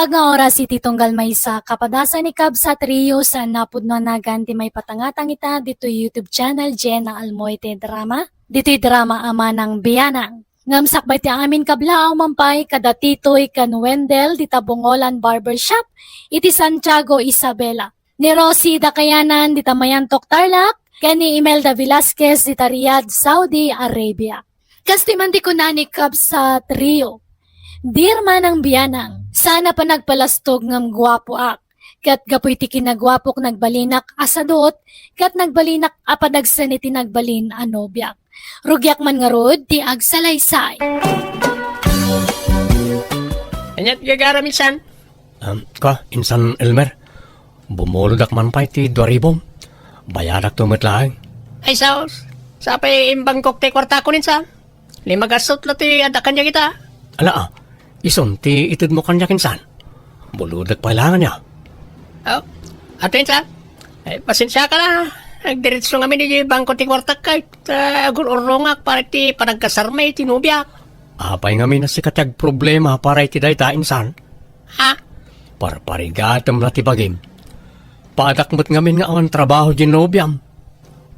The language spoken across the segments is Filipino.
Buntag nga oras iti tunggal may sa kapadasan ni Cab sa trio sa napudno na ganti may patangatang ita dito YouTube channel Jenna Almoite Drama. Dito'y drama ama ng biyanang. Ngamsakbay ti amin kablao mampay kada titoy kan Wendell dita Bongolan Barbershop iti Santiago Isabela. Ni Rosie da kayanan dita Mayantok Tarlac ken ni Imelda Velasquez dita Riyadh, Saudi Arabia. Kastiman di ko na ni Cab sa trio. Dirma ng biyanang, sana pa nagpalastog ngam gwapo ak. Kat gapoy ti kinagwapok nagbalinak asadot, kat nagbalinak apadagsan iti nagbalin anobyak. Rugyak man nga rod, ti agsalaysay. Anyat gagara minsan? Insan Elmer, bumuludak man pa iti 2,000. Bayadak tumitlaang. Ay saos, sapay imbangkok ti kwarta ko ninsan. Limagasot lo ti adakan niya kita. Ala ison ti itid mo kanya kinsan. Buludak pa ilangan niya. Oh, ato insan. Ay, pasensya ka na. Nagdiretso nga ni bangko ti kwarta kahit agulurongak para ti panagkasarmay tinubyak. Apay nga na si katyag problema para iti dayta insan. Ha? Parparigatam na ti bagim. Padakmat ngamin nga awan trabaho di nobyam.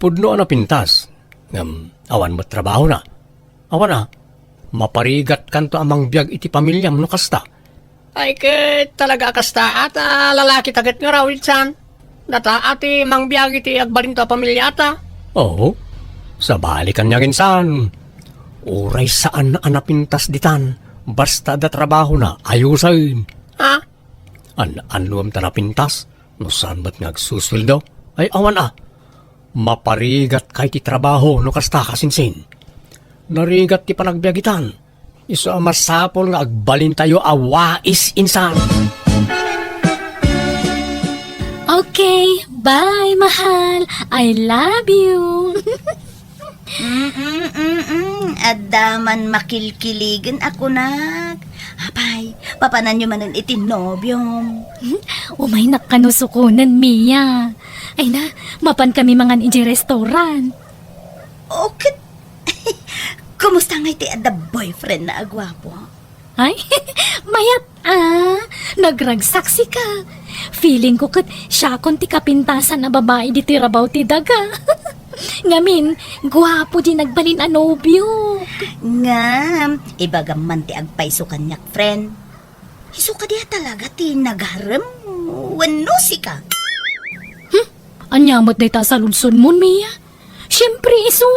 Pudno na pintas. Awan mo trabaho na. Awan na. Maparigat kanto amang biyag iti pamilyam no kasta. Ay, talaga kasta at lalaki tagat nga raw insan. Nata ati mang biyag iti agbalin to pamilya ata. Oo. Sa balikan niya kinsan. Uray saan na anapintas ditan. Basta da trabaho na ayusain. Ha? Anuam ta napintas. No saan ba't ngagsusweldo? Ay awan Maparigat kay ti trabaho no kasta kasinsin. Narigat ti panagbiagitan. Iso masapol nga agbalin tayo awais insan. Okay, bye mahal. I love you. Adaman makilkiligan ako nag. Apay, papanan nyo manan itinobyong. Umay nakanusukunan, Mia. Ay na, mapan kami mga iji restaurant. Okay. Kumusta nga iti ada boyfriend na agwapo? Ay, mayat nagragsaksi ka. Feeling ko kat siya kon ti kapintasan na babae di tirabaw ti daga. Ngamin, gwapo di nagbalin anobyo. Nga, ibagam man ti agpaiso kanyak, friend. Iso ka diya talaga ti nagharem. Wano si ka? Anyamot day ta sa lulsun mo, Mia. Siyempre, iso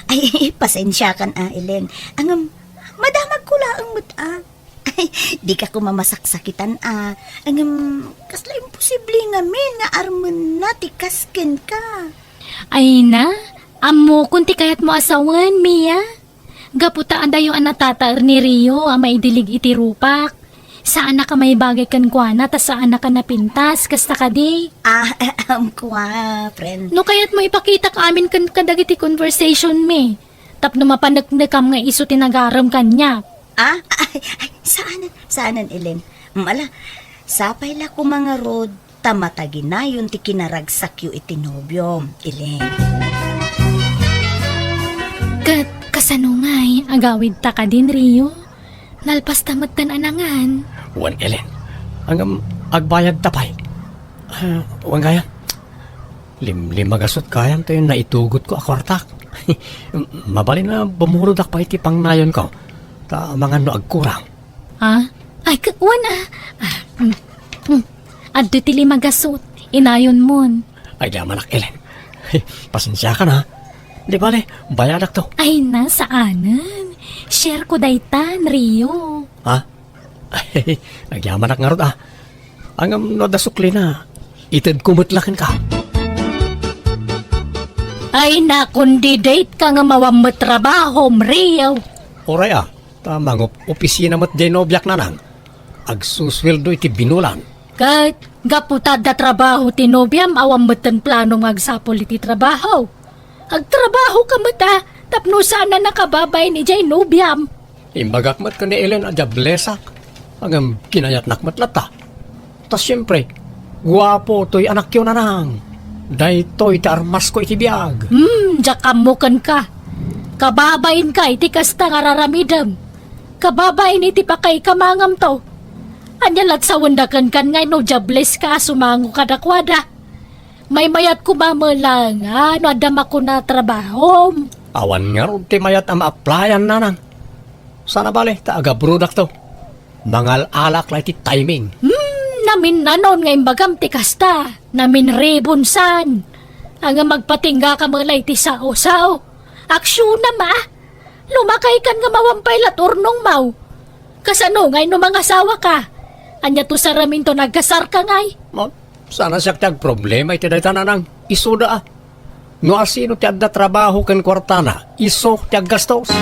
Ay, pasensya kan Ellen. Madamag ko laang Ay, di ka kumamasak-sakitan kasla imposible nga nga arman na ti kasken ka. Ay na, amo kunti kayat mo asawan, Mia. Gaputaan dayo ang natataar ni Rio maidilig iti rupak. Saan na ka may bagay kan kuana, ta saan na ka napintas, kasta ka di. Kuha, friend. No kayat mo ipakita ka amin kan kadagiti conversation me. Tapno mapanagnagam nga iso tinagaram kanya. Ay, saanan, Ellen? Mala, sapay la ko mga road, tamatagi na yun ti kinaragsak yu itinobyo, Ellen. Kasanungay, agawid ta ka din, Rio. Nalpas tamat tan anangan. Wan Ellen. Agbayag tapay. Wan gaya. Limagasot kayan tayo na itugot ko akwartak. Mabali na bumurudak pa iti pang nayon ko. Ta mga no agkurang. Ha? Ay, kakwan Addo ti limagasot. Inayon mon. Ay damanak Ellen. Pasensya ka na. Di bale, bayadak to. Ay na, saanan? Share ko daytan, Rio. Ha? Ay, nagyamanak nga rod Ang nadasukli na. Itid kumutlakin ka. Ay na, kundi date ka nga mawamot trabaho, Rio. Oray tamang opisina mat denobyak na nang. Agsusweldo iti binulan. Kahit gaputad na trabaho tinobyam, awamot ang plano magsapol iti trabaho. Agtrabaho ka mata, tapno sana nakababay ni Jay Nobyam. Imbagak mat ka ni Ellen adya blesak. Hanggang kinayat nakmat lata. Tas siyempre, guwapo to'y anak yun na nang. Day to'y ti armas ko iti biyag. Jakamukan ka. Kababain ka iti kasta nga raramidam. Kababain iti pakay kamangam to. Anyalat sa wandakan kan ngay no jobless ka sumango kadakwada. May mayat ko lang no adama ko na trabaho. Awan nga ron ti mayat ang ma-applyan nanang. Sana bale, taaga brudak to. Mangal alak lang ti timing. Namin nanon ngay bagam ti kasta. Namin rebonsan. Ang magpatingga ka malay ti sao-sao. Aksyon na ma. Lumakay kan nga mawampay laturnong mau. Kasano ngay no mga asawa ka. Anya to sa ramin to nagkasar ka ngay. Sana siya tiyag problema iti dayta nanang. Isuda ah. No asino tiyag da trabaho ken kwartana. Iso tiyag gastos.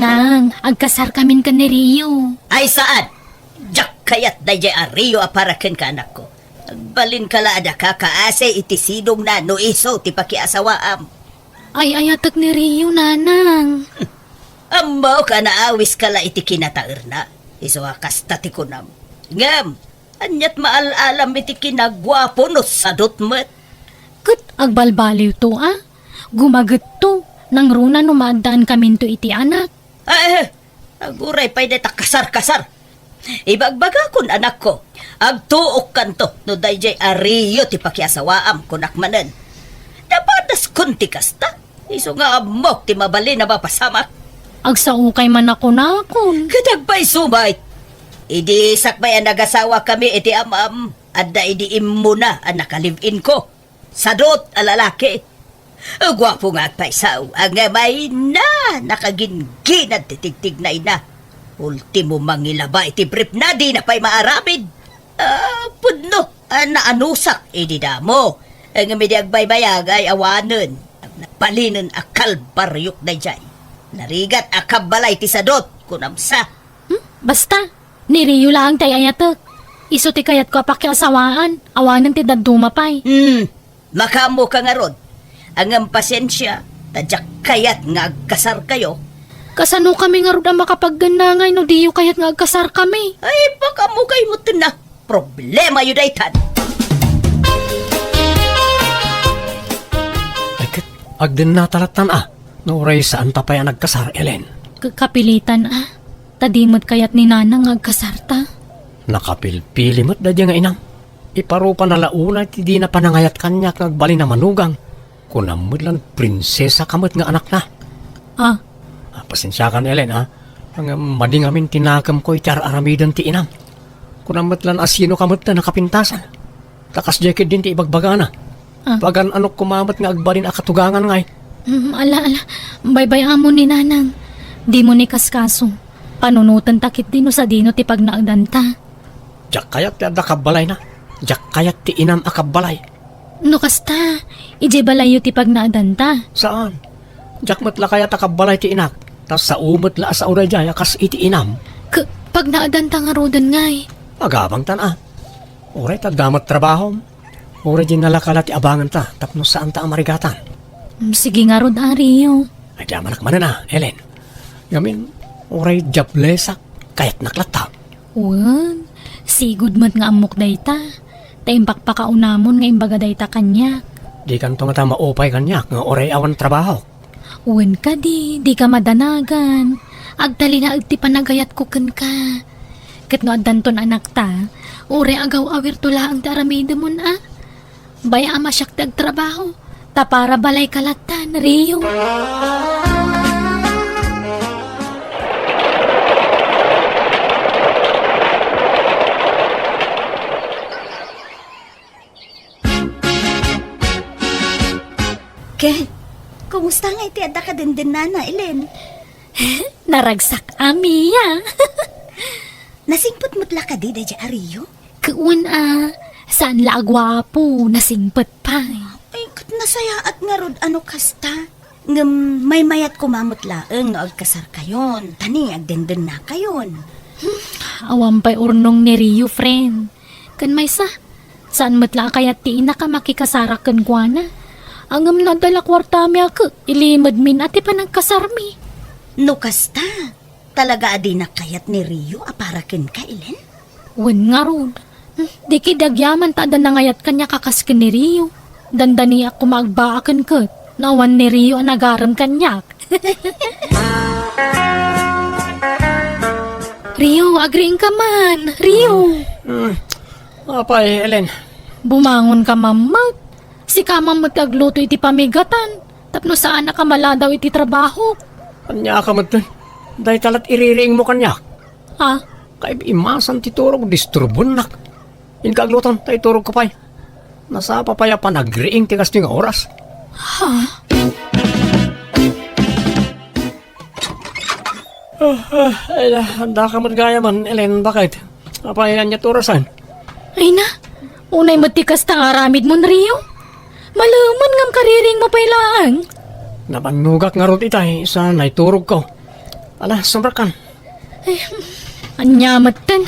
Nang, agkasar kamin ka ni Rio. Ay saan? Jak kayat dayjay Rio aparaken ka anak ko. Agbalin ka laada ka kaase iti sidong na no iso ti pakiasawaam. Ay ayatak ni Rio, nanang. Ambaw ka naawis ka la iti kinataer na. Iso kasta ti kunam. Ngam, anyat maalalam iti kinagwapo no sadot met. Kat agbalbaliw to ah. Gumagat to. Nang runa numadaan kamin to iti anak. Ay, aguray pa'y deta kasar-kasar. Ibagbaga kun anak ko. Agtuok kanto no dayjay Rio ti pakiasawaam kunak manen. Dapadas kun ti kasta. Iso nga amok ti mabali na mapasamak. Agsaukay man ako na akon. Kadagpay sumay. Idi sakbay ang nagasawa kami iti amam. Adda idi immo na ang nakalivin ko. Sadot a lalaki. Gwapo nga at paisaw. Ang may na nakaginginad titigtig na ina. Ultimo mangilaba iti brief na di na pa'y maarapid. Pudno, naanusak idi damo. Ang midiagbaybayag ay awanan. Napalinan akal baryok na jay. Narigat akabalay ti sadot kunamsa. Basta, ni Rio lang tay ayatak. Iso ti kayat ko pakiasawaan. Awanan ti dadumapay. Makamo ka nga rod. Ang pasensya, tadyak kayat nga agkasar kayo. Kasano kami nga rin ang makapagganangay no diyo kayat nga agkasar kami. Ay, baka mo kayo mo na. Problema yun ay tan. Ay kat, agdin na talatan ah. Nauray saan tapay ang nagkasar, Ellen. Kapilitan ah. Tadimot kayat ni nanang agkasarta. Nakapilpili mo't dadya nga inam. Iparupa na launa ti di na panangayat kanya kagbali na manugang. Kunamod lang prinsesa kamot nga anak na. Ah, Pasensya ka na, Ellen, ha? Ang mading amin tinakam ko itar aramidan ti inam. Kunamot lang asino kamot na nakapintasan. Takas jacket din ti ibagbaga na. Pagan anok kumamot nga agbalin akatugangan ngay. ala, baybay amo ni nanang. Di mo ni kaskaso. Panunutan takit dino sa dino ti pagnaagdanta. Jak kayat ti adda kabalay na. Jak kayat ti inam akabalay. No kasta, ije balayo ti pagnaagdanta. Saan? Jak matla kaya takabalay ti inak. Tas sa umot la sa uray jaya kas iti inam. Pagnaagdanta nga rodan ngay. Agabang tan ah. Uray tagdamat trabaho. Uray din nalakala ti abangan ta. Tapno saan ta amarigatan. Sige nga rod, Rio. Ay damanak man na, Ellen. Yamin, uray jablesak. Kayat naklata. Wan, sigud mat nga amok dayta. Taimpak pa kaunamon nga imbaga dayta kanya. Di kanto nga ta maupay kanyak nga uray awan trabaho. Wan ka di ka madanagan. Agdali na agti panagayat ko kan ka. Kat no adanton anak ta, ure agaw awir tula ang taramida mo na. Baya ama siyak trabaho. Ta para balay kalatan, Rio. Ken, kumusta nga iti adda ka din nana, Ellen? Naragsak amiya. Nasingpot mutla ka di dayjay Rio? Kuwan saan la agwapo, nasingpet pa. Ay, kat nasaya at nga rod ano kasta. Ngam may mayat kumamot laeng no agkasar kayon. Tani agdenden na kayon. Awampay urnong ni Rio, friend. Kan may saan matla kayat ti ina ka makikasarakan kwa na. Angam na dala kwarta mi ako, ilimad min ati pa nagkasarmi. No kasta, talaga adi na kayat ni Rio aparaken ka, Ellen? Wen nga rod. Di kidagyaman ta nangayat kanya kakaskin ni Rio. Dandani ako magbaakan ka. Nawan ni Rio ang nagaram kanyak. Rio, agreeing ka man. Rio. Apay, Ellen. Bumangon ka, mamat. Si kamamot agluto iti pamigatan. Tapno saan na kamala daw iti trabaho. Kanya ka matan. Dahil talat iriring mo kanya. Ha? Kaya imasan ti turog, disturbon nak. Inkaglutan, tayo turog ka pa'y. Nasa papaya pa nagriing tigas ti nga oras. Ay, handa ka magaya man, Ellen, bakit? Apayan niya turasan. Ay na, unay matikas tang aramid mo, Rio. Malaman ngam kariring mo pailaan. Napanugak nga rot itay, sa naiturog ko. Ala, sumrakan. Anya matan.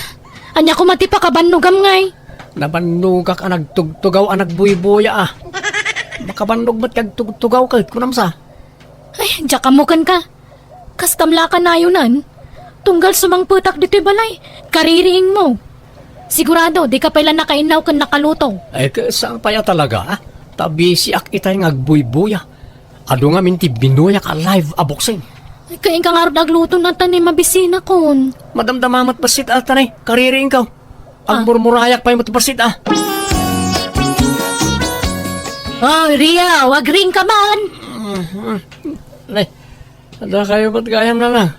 Anya ko mati pa kabanugam ngay. Napanugak ang nagtugtugaw ang nagbuybuya ah. Makabannog ba't kagtugtugaw kahit kunam sa? Ay, diya kamukan ka. Kastamla ka na yunan. Tunggal sumang putak dito'y balay. Kaririing mo. Sigurado, di ka pala nakainaw kan nakalutong. Ay, saan pa ya talaga ah? Tabi si ak itay ngagbuybuya. Ado nga minti binuya ka live aboksing. Ay, kain ka nga nagluto na tanim mabisina kon. Madamdamamat basit ah, tanay. Kaririing ka. Ang murmurayak pa yung matabasit ah. Oh, Ria, wag ring ka man. Ay, ada kayo ba't gayam na lang?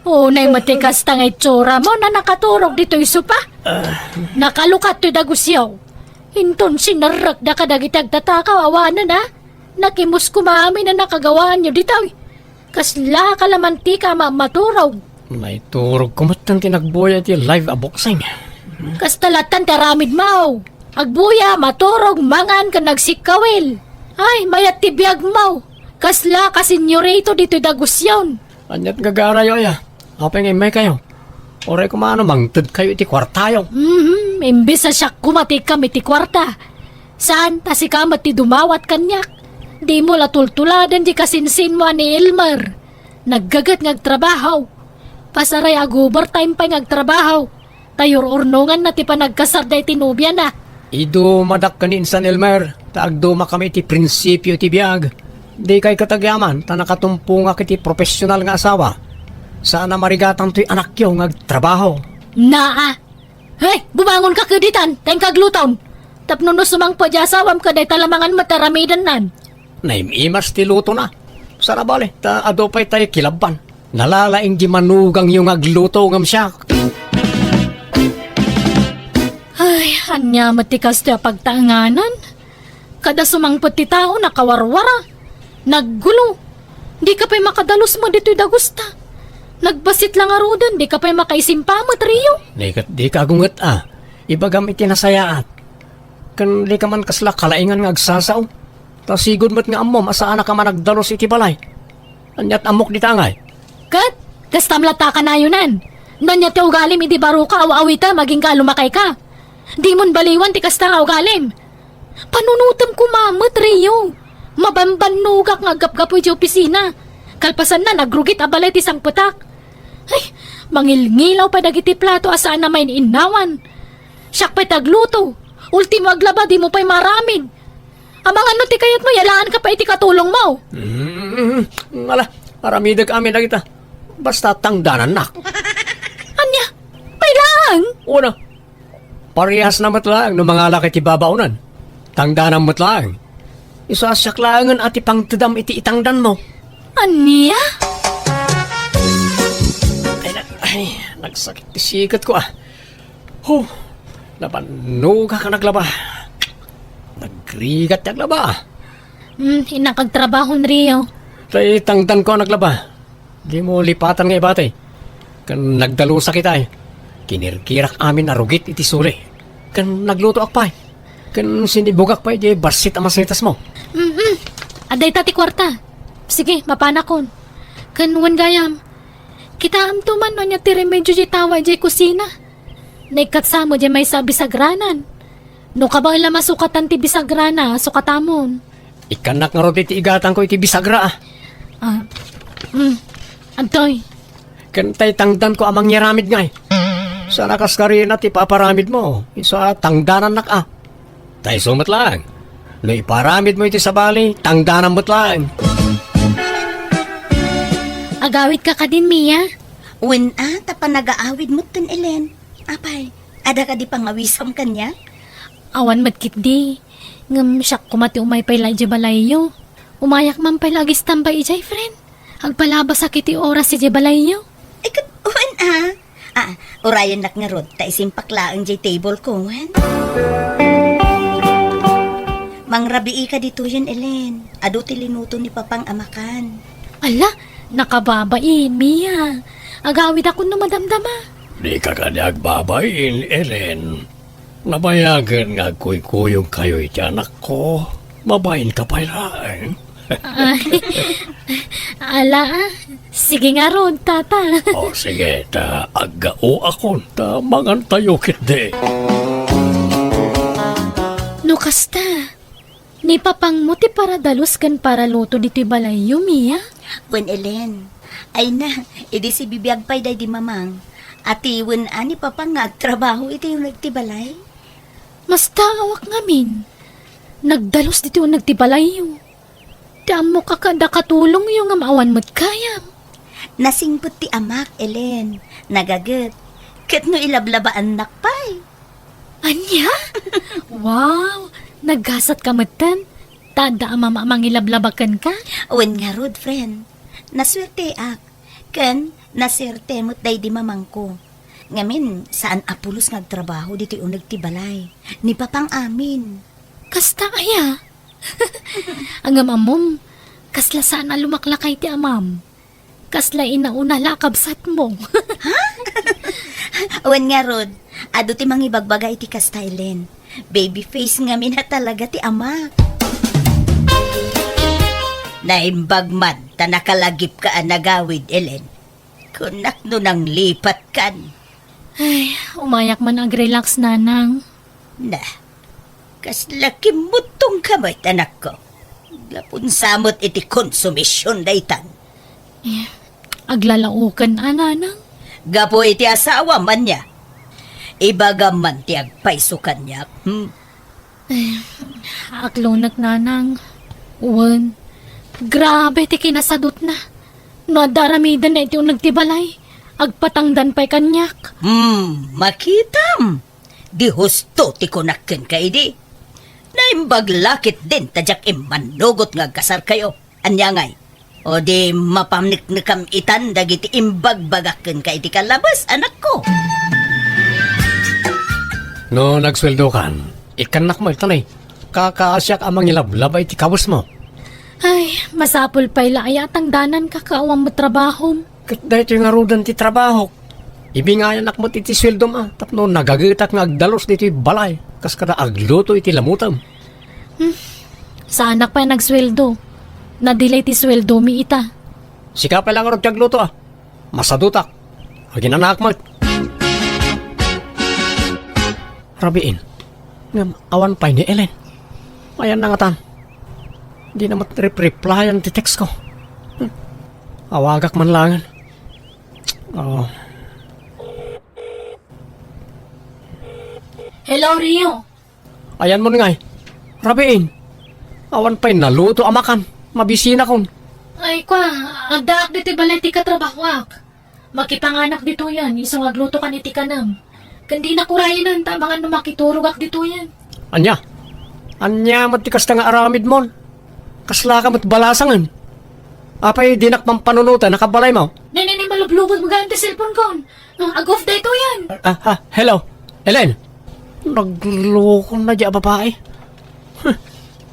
Unay matikas tang itsura mo na nakaturog dito'y supa. Nakalukat to'y dagusyaw. Hinton sinarag na kadagitag tatakaw awanan na. Nakimus kumami na nakagawaan nyo dito'y. Kasla kalamantika maturog. May turog kumatan tinagboya ti live aboksing. Kastalatan taramid mau. Agbuya, maturog, mangan ka nagsikawil. Ay, mayat tibiyag mau. Kasla ka senyorito dito'y dagusyaw. Anyat gagarayo ya. Apa nga may kayo? Oray kumano mangtid kayo iti kwartayo. Imbis sa siya kumati kami ti kwarta. Saan ta si kamat ti dumawat kanyak? Di mo latultuladan di kasinsin mo ni Elmer. Naggagat ngagtrabaho. Pasaray ag overtime pa ngagtrabaho. Tayor urnungan na ti panagkasarday tinubya na. Ido madak kanin San Elmer. Taagduma kami ti prinsipyo ti biyag. Di kay katagyaman, ta nakatumpunga kiti profesional nga asawa. Sana marigatan to'y anak yung ngagtrabaho. Naa! Hey, bumangon ka kaditan, tayong kaglutom. Tapno no sumang pa di asawam ka day talamangan mataramidan nan. Naimimas ti luto na. Sarabali, ta adopay tayo kilaban. Nalalaing di manugang yung agluto ngam siya. Ay, anya matikas ti pagtanganan. Kada sumangpot ti tao nakawarwara. Naggulo. Di ka pa'y makadalos mo dito'y dagusta. Nagbasit lang arudan, di ka pa'y makaisimpamot, Rio. Di ka agungat ah. Ibagam itinasayaat. Kan di ka man kasla kalaingan nga agsasaw. Ta sigod mo't nga amom, asaan na ka man nagdalos iti balay. Anyat amok di tangay. Kat, kastamlata ka na yunan. Nanya ti ugalim, hindi baro ka, awawita, maging ka lumakay ka. Di mon baliwan, ti kasta nga ugalim. Panunutam ko mamot, Rio. Mabambanugak nga gap-gapoy di opisina. Kalpasan na, nagrugit abalay ti sang putak. Ay, mangilngilaw pa dagiti plato asaan na may inawan. Siyak pa'y tagluto. Ultimo aglaba, di mo pa'y maramid. Amang ano ti kayat mo, yalaan ka pa iti katulong mo. Ala, aramidag amin na kita. Basta tangdanan na. Anya, pailang. Una, parehas na matlaang no mga laki ti babaunan. Tangdanan matlaang. Isasaklangan at ipangtadam iti itangdan mo. Anya? Ay, nagsakit ti sikat ko ah. Napanuga ka naglaba. Nagrigat naglaba. Inakagtrabaho, Rio. Tay tangdan ko naglaba. Di mo lipatan nga ibatay. Kan nagdalusa kita eh. Kinirkirak amin arugit iti suli. Kan nagluto akpay. Kan sinibugak pa di basit ang masinitas mo. Aday tati kwarta. Sige, mapanakon. Kanuan gayam. Kita amtuman no niya ti remedyo di tawa di kusina. Naikatsamo di may sa bisagranan. No ka ba ila masukatan ti bisagrana, sukatamon. Ikanak nga ron iti igatan ko iti bisagra ah. Antoy. Kantay tangdan ko amang yaramid ngay. Sa nakaskarin at ipaparamid mo. Isa tangdanan nak ah. Tay sumat lang. No iparamid mo iti sabali, tangdanan mo't lang. Agawit ka ka din, Mia. When tapa nag-aawid mo tin, Ellen. Apay, ada ka di pangawisam kanya? Awan matkit di. Ngam siyak kumati umay pay la balayo. Umayak man pay lagi standby ijay, friend. Agpalabas sakit oras si balayo. Ay, when urayan nak nga rod, ta isimpak laang jay table ko, wen. Mangrabii ka dito yan, Ellen. Ado tilinuto ni Papang amakan. Ala, nakababain, Mia. Agawid ako no madamdama. Di ka kanyag babayin, Ellen. Nabayagan nga kuy-kuyong kayo iti anak ko. Mabayin ka pa lang. Ay, ala, sige nga ron, tata. O sige, ta agao ako, ta mangantayo kiti. No kasta, ni papang mo ti para dalos kan para luto dito balayo, Mia. Wen, Ellen. Ay na, edi si bibiyag pay day di mamang. Ati wen ani Papang nga agtrabaho iti yung nagtibalay. Mas tawak ngamin. Nagdalos dito yung nagtibalayo. Damo ka kada katulong yung amawan mo't kayam. Nasingpot ti amak, Ellen. Nagagat. Kat no ilablabaan nakpay. Anya? Wow, naggasat ka matan. Tada amang ilablabakan ka. Wen nga rod, friend. Naswerte ak. Ken, naswerte mo't day di mamang ko. Ngamin, saan apulos ngagtrabaho dito yung nagtibalay. Ni Papang amin. Kasta kaya? Ang amam, kasla sana lumaklakay ti amam. Kasla inauna lakabsat mo. Wen nga rod, ado ti mangibagbagay ti kastylen. Baby face ngamin na talaga ti amak. Naimbag man, ta nakalagip ka nagawid, Ellen. Kunak no nang lipat kan. Ay, umayak man ag-relax nanang. Na, kas laki mutong kamay, anak ko. Lapun samot iti konsumisyon daytan. Aglalaukan nanang. Gapo iti asawa man niya. Ibaga man ti agpaiso kanya. Aklonak nanang. Uwan. Grabe ti kinasadot na. No daramidan na iti yung nagtibalay. Agpatangdan pa'y kanyak. Makitam. Di husto ti kunakken ka idi. Naimbag lakit din tadyak imanugot nga kasar kayo. Anyangay. O di mapamniknikam itan dagiti imbag bagakken ka iti kalabas, anak ko. No, nagsweldo kan. Ikanak mo itanay. Kakaasyak amang ilablabay ti kabos mo. Ay, masapul pa'y laayatang danan kakawang mo trabaho. Kat dahito yung arudan ti trabaho. Ibingayan anak mo iti sweldo ma. Tapno nagagitak nga agdalos dito balay. Kas kada agluto iti lamutam. Sa anak pa nagsweldo. Nadelay ti sweldo mi ita. Sika pa lang arot agluto Masadutak. Agin anak mo. Rabiin. Ngam awan pa ni Ellen. Ayan na nga tan. Di na mat-replyan ti text ko. Awagak man langan. Oh. Hello, Rio. Ayan mo nga Rabiin. Awan pa'y naluto amakan. Mabisina kon. Ay, kwa. Agdaak dito balay ti katrabahwak. Makipanganak dito yan. Isang agluto ka ni ti kanam. Kandi na kurayan ang tabangan no makiturugak dito yan. Anya? Anya matikas nga aramid mon. Kasla ka mo't balasangan. Apay dinak pampanunutan nakabalay mo. Nene, malublubot mo ganti cellphone ko. Ag-off dito yan. Hello. Ellen. Nagloko na dya babae.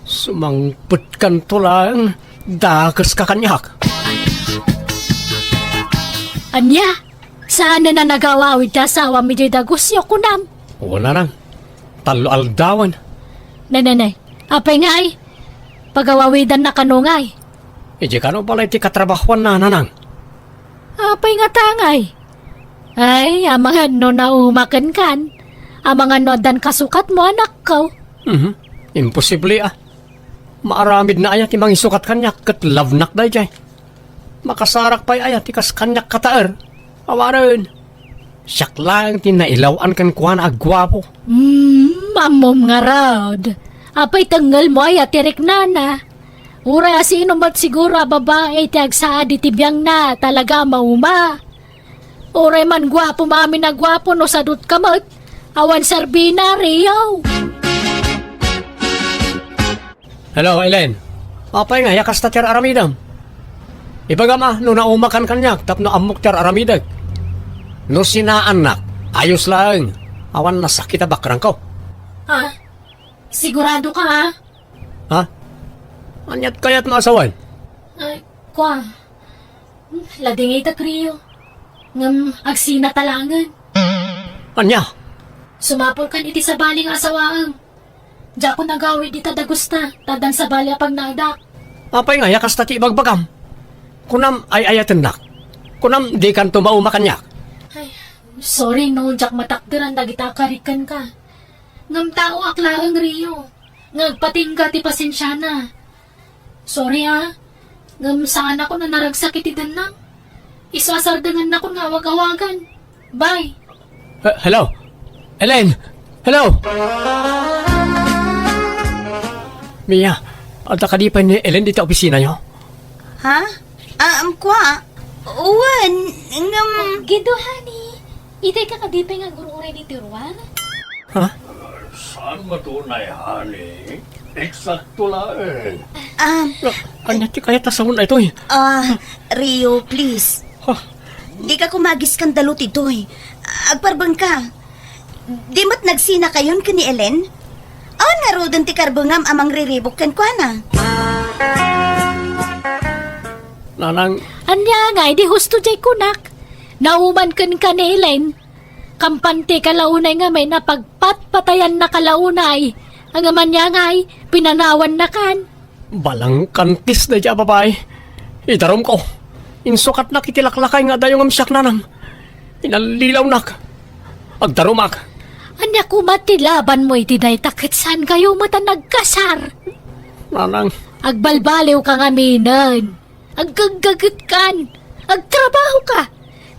Sumangput kan to lang. Dakas ka kanyak. Anya? Saan na nagawawid ka asawa mi jay dagusyo ko nam? Wala nang. Talo aldawan. Nene, apay nga ay. Pagawawidan na kanungay. Iji ka no pala iti katrabahuan na nanang. Apay nga tangay. Ay, amangan no naumakan kan. Amangan no dan kasukat mo anak ko. Imposible Maaramid na ayat imang isukat kanyak kat lavnak day jay. Makasarak pa'y ayat ikas kanyak kataer. Awaran. Siyak lang tinailawan kan kuhan agwapo. Mamom nga raod. Apay tanggal mo ay atirik nana. Ura sino mat siguro babae ti agsaad iti biyang na talaga mauma. Oray man gwapo mami na gwapo no sadot kamot. Awan sarbina, Rio. Hello, Ellen. Apay nga, yakas ta tiyar aramidam. Ibagama, no naumakan kanyak, tapno amok tiyar aramidag. No sinaanak, ayos lang. Awan nasakit bakrang ko. Ha? Sigurado ka ha? Ha? Anyat kaya't maasawan? Ay, kwa. Lading ita, Rio. Ngam, agsina talangan. Anya? Sumapol kan iti sa baling asawaang. Diya ko nagawi di tadagusta, tadang sa bali apag nagdak. Apay nga, yakas tati ibagbagam. Kunam ay ayatan nak. Kunam di kan tumauma kanyak. Ay, sorry no, Jack matakdiran dagita karikan ka. Ngam tao aklaang Rio. Ngagpating ka ti pasensya na. Sorry ha. Ngam saan ako na naragsakit itan lang. Isasardangan na ko nga wag-awagan. Bye. Hello? Ellen? Hello? Mia, ata ka di pa ni Ellen dito opisina nyo? Ha? Kwa? Uwan, ngam... Gido, honey. Itay ka kadipay nga gururay ni Tiruan. Ha? Saan matunay, honey? Eksakto lang. Anya ti kaya tasawon na ito eh. Rio, please. Di ka kumagis kang dalot ito eh. Agparbang ka. Di mo't nagsina kayon ka ni Ellen? Narodon ti karbungam amang riribok kan kwa na. Nanang, Anya nga, di husto jay kunak. Nauman kan ka ni Ellen. Kampante kalaunay nga may napagpatpatayan na kalaunay. Ang aman niya nga'y pinanawan na kan. balang kantis na dya babae. Itarom ko. Insukat na kitilaklakay nga dayong amsyak nanam. Inalilaw nak. Agdarumak. Anya kumatilaban mo iti day takit saan kayo mata nagkasar. Nanang, Agbalbaliw ka nga minan. Agagagat kan. Agtrabaho ka.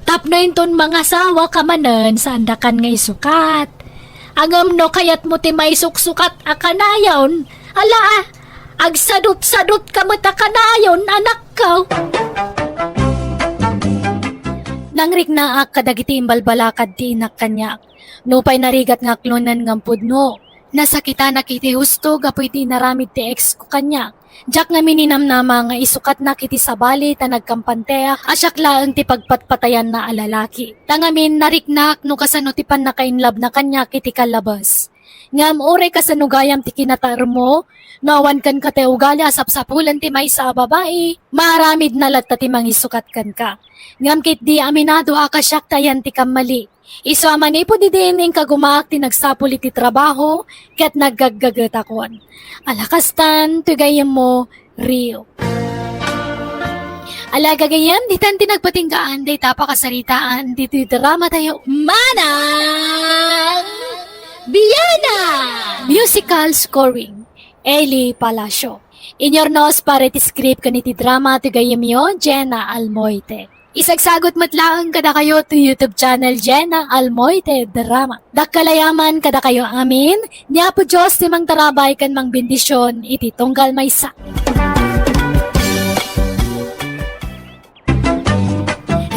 Tapno inton mga sawa ka manan saan da kan nga isukat. Angam no kayat mo ti may suksukat akanayon. Ala agsadot-sadot ka mata kanayon anak ka. Nangrik na ak kadagiti imbalbalakad ti inak kanyak. Nupay narigat nga klonan ng pudno. Nasakita na kiti husto gapoy ti naramid ti ex ko kanyak. Jack nga mininamnama nga isukat na kiti sabali ta nagkampanteak asyak laang ti pagpatpatayan na alalaki. Tangamin nariknak no kasano ti panakainlab na kanyak kiti kalabas. Ngam ore kasano gayam ti kinatar mo, nawan kan kate ugali asap-sapulan ti may sa babae, maramid na latta ti mangisukat kan ka. Ngam kit di aminado akasyak tayan ti kamali. Iso aman ipo di din yung kagumak ti nagsapuli ti trabaho ket naggagatakon. Alakastan, tugayam mo, Rio. Alagagayam, di tan tinagpatinggaan, di tapakasaritaan, di drama tayo, Manang Biyana! Musical scoring, Eli Palacio. In your nose para ti script kaniti drama, tugayam yo, Jenna Almoite. Isagsagot matlaang kada kayo to YouTube channel Jenna Almoite Drama. Dakkalayaman kada kayo amin, niya po Diyos timang tarabay kan mang bendisyon iti tunggal maysa.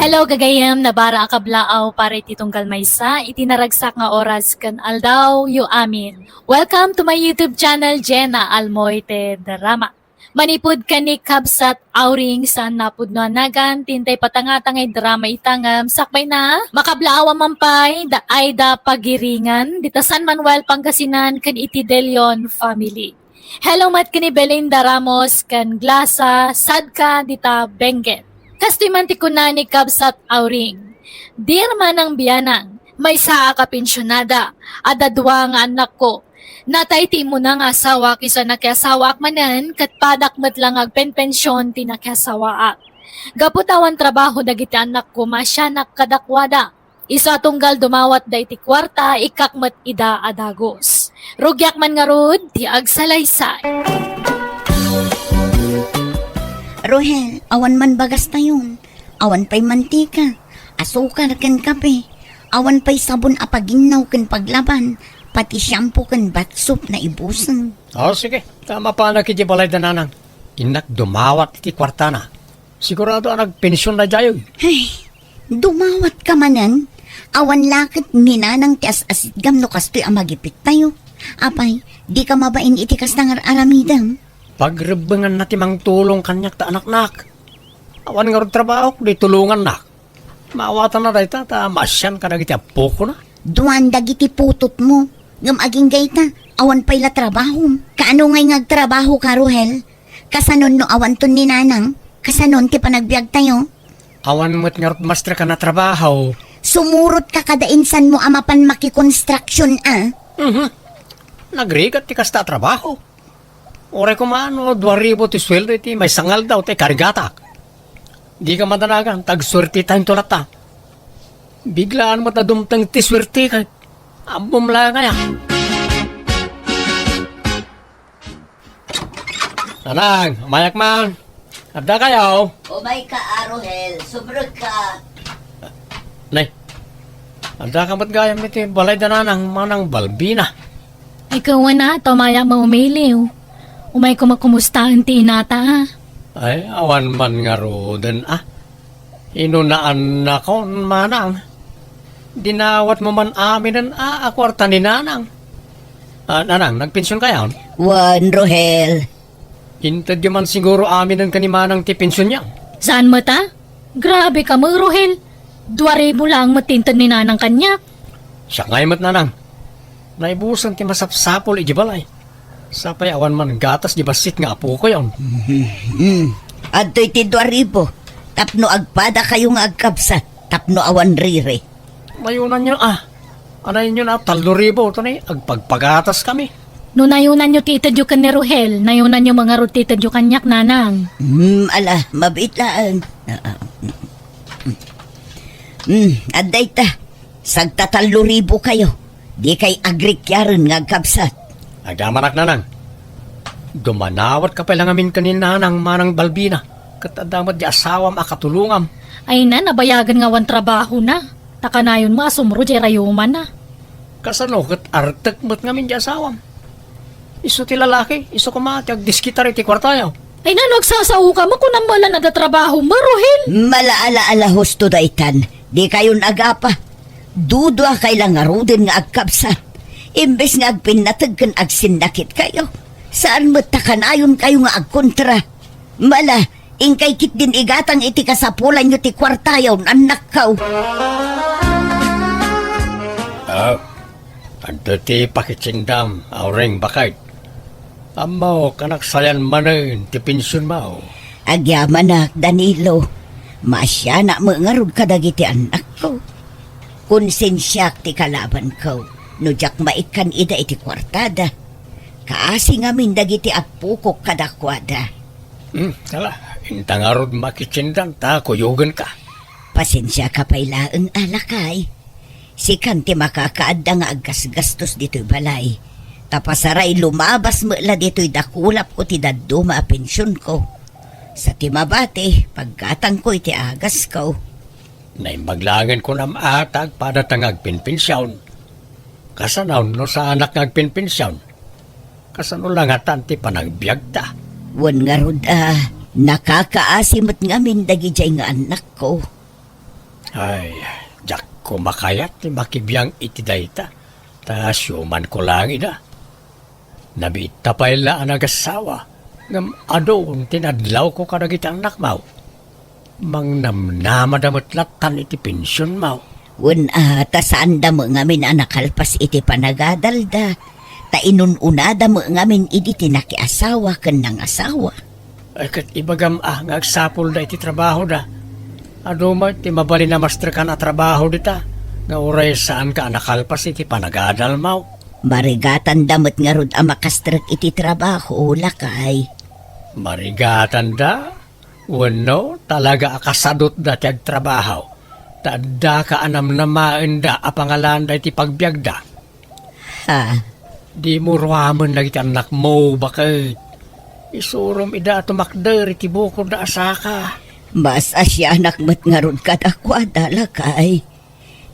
Hello gagayam na bara akablaaw para iti tunggal maysa, iti naragsak nga oras kan aldaw yu amin. Welcome to my YouTube channel Jenna Almoite Drama. Manipod ka ni Kabsat Auring sa napudno nagan, tintay patangatangay drama itangam, sakbay na, makablaawa mampay, da ay da pagiringan, dita San Manuel Pangasinan, kan iti De Leon family. Hello mat kini Belinda Ramos, kan Glasa, Sadka, dita Benguet. Kastoy mantikuna ni Kabsat Auring. Dear manang biyanang, may saa ka pensyonada, adadwa nga anak ko. Natay ti mo nang asawa kisa nakyasawa manan kat padak matlang agpenpensyon ti nakyasawa ak. Gaputawan trabaho dagiti anak ko masyanak kadakwada. Isa tunggal dumawat da iti kwarta ikakmat ida adagos. Rugyak man nga rod ti agsalaysay. Rohel, awan man bagas tayon. Awan pa'y mantika. Asukar ken kape. Awan pa'y sabon apaginaw ken paglaban. Pati shampoo kan bath soap na ibusan. sige. Tama pa na kiti balay na nanang. Inak dumawat iti kwarta na. Sigurado ang nagpensyon na jayo. Ay, Dumawat ka manan. Awan lakit minanang tias asit gam no kastoy ang magipit tayo. Apay, di ka mabain itikas ng aramidam. Pagrebengan na timang tulong kanyak ta anak-nak. Awan nga rin trabaho, di tulungan nak. Maawatan na dahi ta masyan ka na giti apo ko na. Duan dagiti putot mo. Ngam aging gayta, awan pa'y la trabaho. Kaano ngay ngagtrabaho ka, Ruhel? Kasanon no awan ton ni nanang? Kasanon ti panagbiag tayo? Awan mo't nga rin master ka na trabaho. Sumurot ka kadainsan mo amapan maki-construction, ah? Nagrigat ti kasta trabaho. Ore ko maano, 2,000 ti sweldo iti may sangal daw ti karigatak. Di ka madanagan, tag-swerte tayong tulat ta. Biglaan mo't nadumtang ti swerte ka. Ambom lang kaya. Nanang, mayak man. Ada kayo. Umay ka, Ruhel. Subrot ka. Nay, ada ka ba't gayam iti balay da nanang manang balbina. Ikaw na, tomaya maumiliw. Umay ko makumustahan ti inata ha. Ay, awan man nga roden Inunaan na ko manang. Dinawat mo man amin ang akwarta ni nanang. Nanang, nagpensyon kayo? Wan, Ruhel. Hintad man siguro amin ang kanimanang ti pensyon niya. Saan mo ta? Grabe ka mo, Rohel. 2,000 lang matintad ni nanang kanya. Siya ngay mat nanang. Naibusan ti masapsapol ijibalay. Sapay awan man gatas di basit nga apo ko yun. Adto'y ti 2,000. Tapno agpada kayo nga agkapsa. Tapno awan rire. Mayunan nyo Anay nyo na 3,000 ito na agpagpagatas kami. No nayunan nyo titadyo ka ni Rohel, nayunan nyo mga rutitadyo kanyak nanang. Ala, mabait laan. Aday ta. Sagta 3,000 kayo. Di kay agrikyaran nga agkapsat. Agamanak nanang. Dumanawat ka pala ngamin kanin nanang manang balbina. Katadamat di asawam akatulungam. Ay na, nabayagan nga wan trabaho na. Takanayon mo, asumro di rayuman na. Kasano kat artek mat ngamin di asawam. Iso ti lalaki, iso kumati agdiskitar iti kwartayaw. Ay na, nagsasao ka mo kung nambala nagatrabaho mo, Rohel. Malaala-ala husto daitan. Di kayo agapa. Dudwa kay lang arudin nga agkapsat. Imbes nga agpinatag kan agsinakit kayo. Saan mo takanayon kayo nga agkontra? Mala, ingkay kit din igatang iti kasapulan nyo ti kwartayaw anak kaw. Anto ti pakitsindam, aureng bakit. Amaw, kanaksayan manin, ti pensyon mo. Agyamanak, Danilo. Masya na mangarod kadagiti anak ko. Konsensyak ti kalaban ko. No jak maikan ida iti kwartada. Kaasi ngamin dagiti apukok kadakwada. Tala, intangarod makitsindam, ta kuyugan ka. Pasensya ka pailaan alakay. Si Kanti makakaadda nga aggasgastos dito'y balay. Tapasaray lumabas mo la dito'y dakulap ko ti daduma a pensyon ko. Sa timabate, pagkatang ko iti agas ko. Naimaglangan ko na maatag para tangag pinpensyon. Kasanaw no sa anak ngag pinpensyon. Kasano lang atan ti panagbiag da. Wan nga rod nakakaasimot ngamin dagi jay nga anak ko. Ay, jak ko makayat ti makibiyang iti dayta. Ta syuman ko lang ina. Nabita pa ila ang nagasawa. Ngam adong tinadlaw ko kadagiti anak mau. Mang namnamadamat latan iti pensyon mau. Wan tasaan da mo ngamin anakalpas iti panagadalda. Ta inununada mo ngamin iti tinakiasawa ken ng asawa. Ay kat ibagam ngagsapol da iti trabaho da. Aduma ti mabali na master ka na trabaho dita. Nga oray saan ka nakalpas iti panagadal mau. Marigatan damot nga rod ang makastrek iti trabaho lakay. Marigatan da? Wano talaga akasadot da ti agtrabaho. Tadda ka anam namain da apangalan da iti pagbiag da. Ha? Di mo ruwaman na iti anak mo bakit? Isurom ida tumakder iti bukod da asaka. Mas asya anak mat nga rod kadakwada lakay.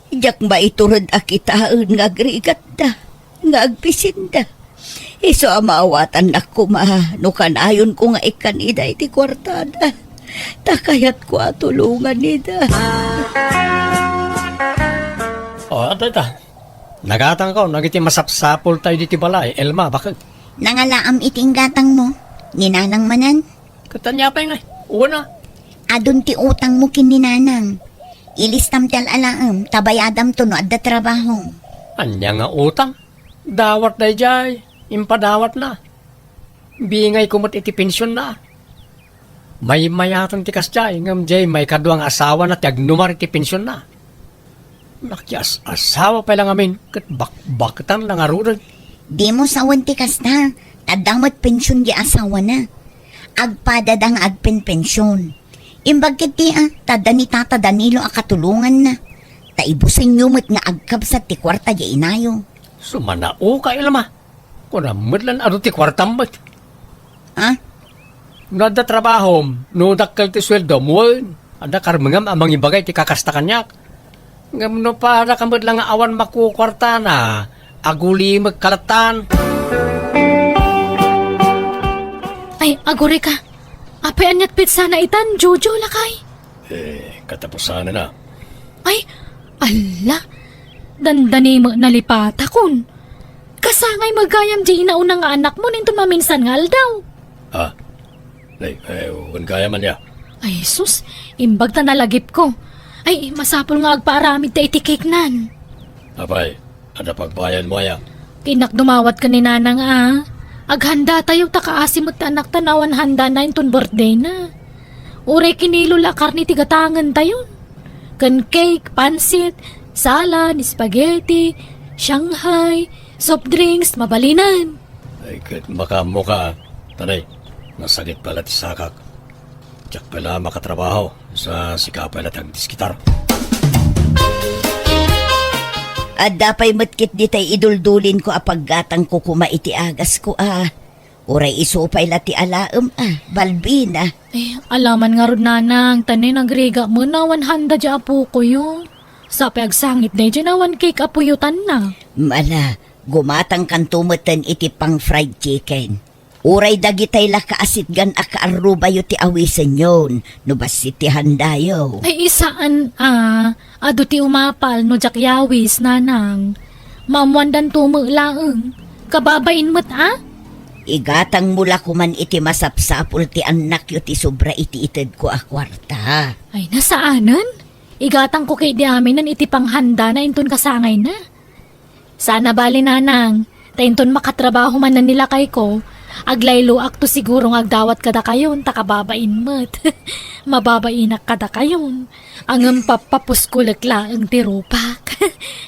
Ijak ba iturod akitaan nga agrigat da. Nga agpisin da. Iso amaawatan na no kanayon ko nga ikan ida iti kwartada. Takayat ko atulungan nida. O, ata. Nagatang ko, nagiti masapsapol tayo diti balay. Elma, bakit? Nangalaam iting gatang mo. Ninanang manan. Katanya pa nga. Una. Adun ti utang mo kin ninanang. Ilistam tal alaam. Tabayadam to no adda trabaho. Anya nga utang. Dawat na jay. Impadawat na. Bingay kumot iti pensyon na. May mayatan ti kasjay. Ngam jay may kaduang asawa na tiagnumar iti pensyon na. Nakyas asawa pa lang amin. Kat bakbaktan lang arudan. Di mo sawan ti kasta. Tadamot pensyon di asawa na. Agpadadang agpen-pensyon. Imbag kiti tada ni Tata Danilo akatulungan na. Taibusin nyo mo't nga agkabsat ti kwarta di inayo. Sumanao ka ilama. Kunamad lang ano ti kwartambot. Ha? Nada trabaho, no dakkel ti sweldo mo. Ada karmangam amang ibagay ti kakasta kanyak. Ngam no para kamad lang nga awan makukwarta na. Aguli magkalatan. Ay, agore ka. Apay anyat pizza na itan, Jojo lakay. Katapusan na. Ay, ala. Dandani mo nalipata kun. Kasangay magayam di naunang nga anak mo nito maminsan nga aldaw. Huwag kaya man ya. Ay, sus, imbag ta nalagip ko. Ay, masapol nga agpaaramid ta itikik nan. Apay, ada pagbayan mo ya. Kinak dumawat ka ni nanang Aghanda tayo takaasimot ta anak tanawan handa na inton birthday na. Ure kinilo lakar ni tigatangan tayo. Kan cake, pansit, salad, spaghetti, Shanghai, soft drinks, mabalinan. Ay, kahit makamo ka. Tanay, nasagit pala ti sakak. Tiyak pala makatrabaho sa sikapay na tagdiskitar. At dapay matkit di tay iduldulin ko apaggatang ko kumaiti agas ko Uray isupay la ti alaem balbina. Eh, alaman nga ron nanang, tanin agriga mo na 100 di apo ko yun. Sapi agsangit na dyan na 1 cake apuyutan na. Mala, gumatang kantumatan iti pang fried chicken. Uray dagitay la kaasit gan akaarubayo ti awisan yon. No basi ti handayo. Ay isaan ado ti umapal no jakyawis nanang. Mamwandan tumulaeng. Kababain mo't Igatang mula kuman iti masapsapul ti anak yo ti sobra iti ited ko akwarta. Ay nasaanan? Igatang ko kay di aminan iti panghanda na inton kasangay na. Sana bali nanang, tainton makatrabaho man na nila kay ko. Aglaylo akto siguro ng agdawat kada kayon, takababain mo't. Mababainak kada kayon. Ang papapuskulak laang tirupak.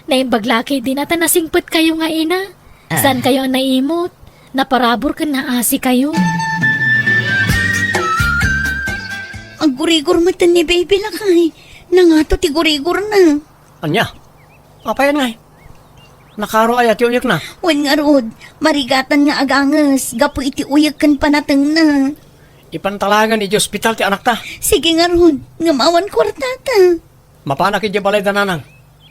Naimbaglaki din ata nasingpet kayo nga ina. Saan kayo ang naimot? Naparabor ka na asi kayo. Ang gurigor matan ni baby lakay. Nangato ti gurigor na. Anya? Apayan nga Nakaro ay ati uyak na. Wan nga rod, marigatan nga agangas. Gapo iti uyak kan panatang na. Ipantalagan iti ospital ti anak ta. Sige nga rod, ngamawan kwartata. Mapanak iti balay dananang.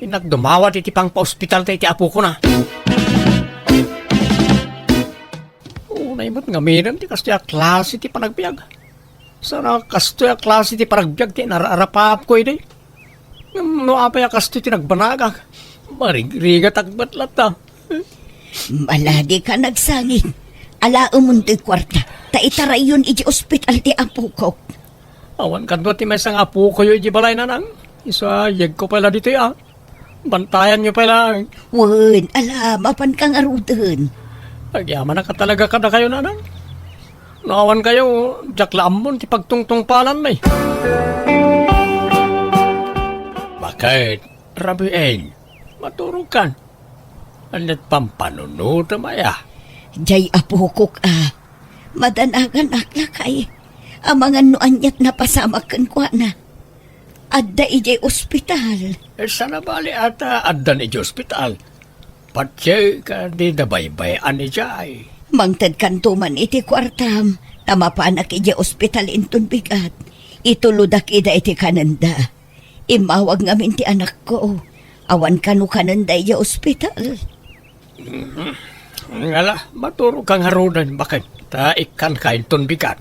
Inagdumawat iti pang pa-ospital ta iti apo ko na. Unay mo't nga minan ti kasto klase ti panagbiag. Sana kasto klase ti panagbiag ti nararapap ko iti. No apay kasto ti nagbanagag. Marigriga takbat lata. Maladi ka nagsangin. Ala umunto'y kwarta. Taitaray yun iti ospital ti apo ko. Awan kadwa ti may sang apo ko yung iti balay nanang. Isa yag ko pala dito ya. Bantayan nyo pala. Wan, ala, mapan kang arudan. Agyaman na ka talaga kada kayo nanang. Naawan kayo, jaklamon ti pagtungtong palan may. Bakit? Rabiin, maturog kan. Anat pampanunod na maya. Jay apukok madanagan akla kay. Amangan no anyat na pasamak kan kwa na. Adda ijay ospital. Sana bali ata addan iti ospital. Patsay ka di nabaybayan ijay. Mangtad kantuman iti kwartam. Tamapanak ijay ospital intun bigat. Ituludak ida iti kananda. Imawag ngamin ti anak ko. Awan kanu kananda ijay ospital. Ngala, maturo kang harunan. Bakit? Ikan ka intun bigat.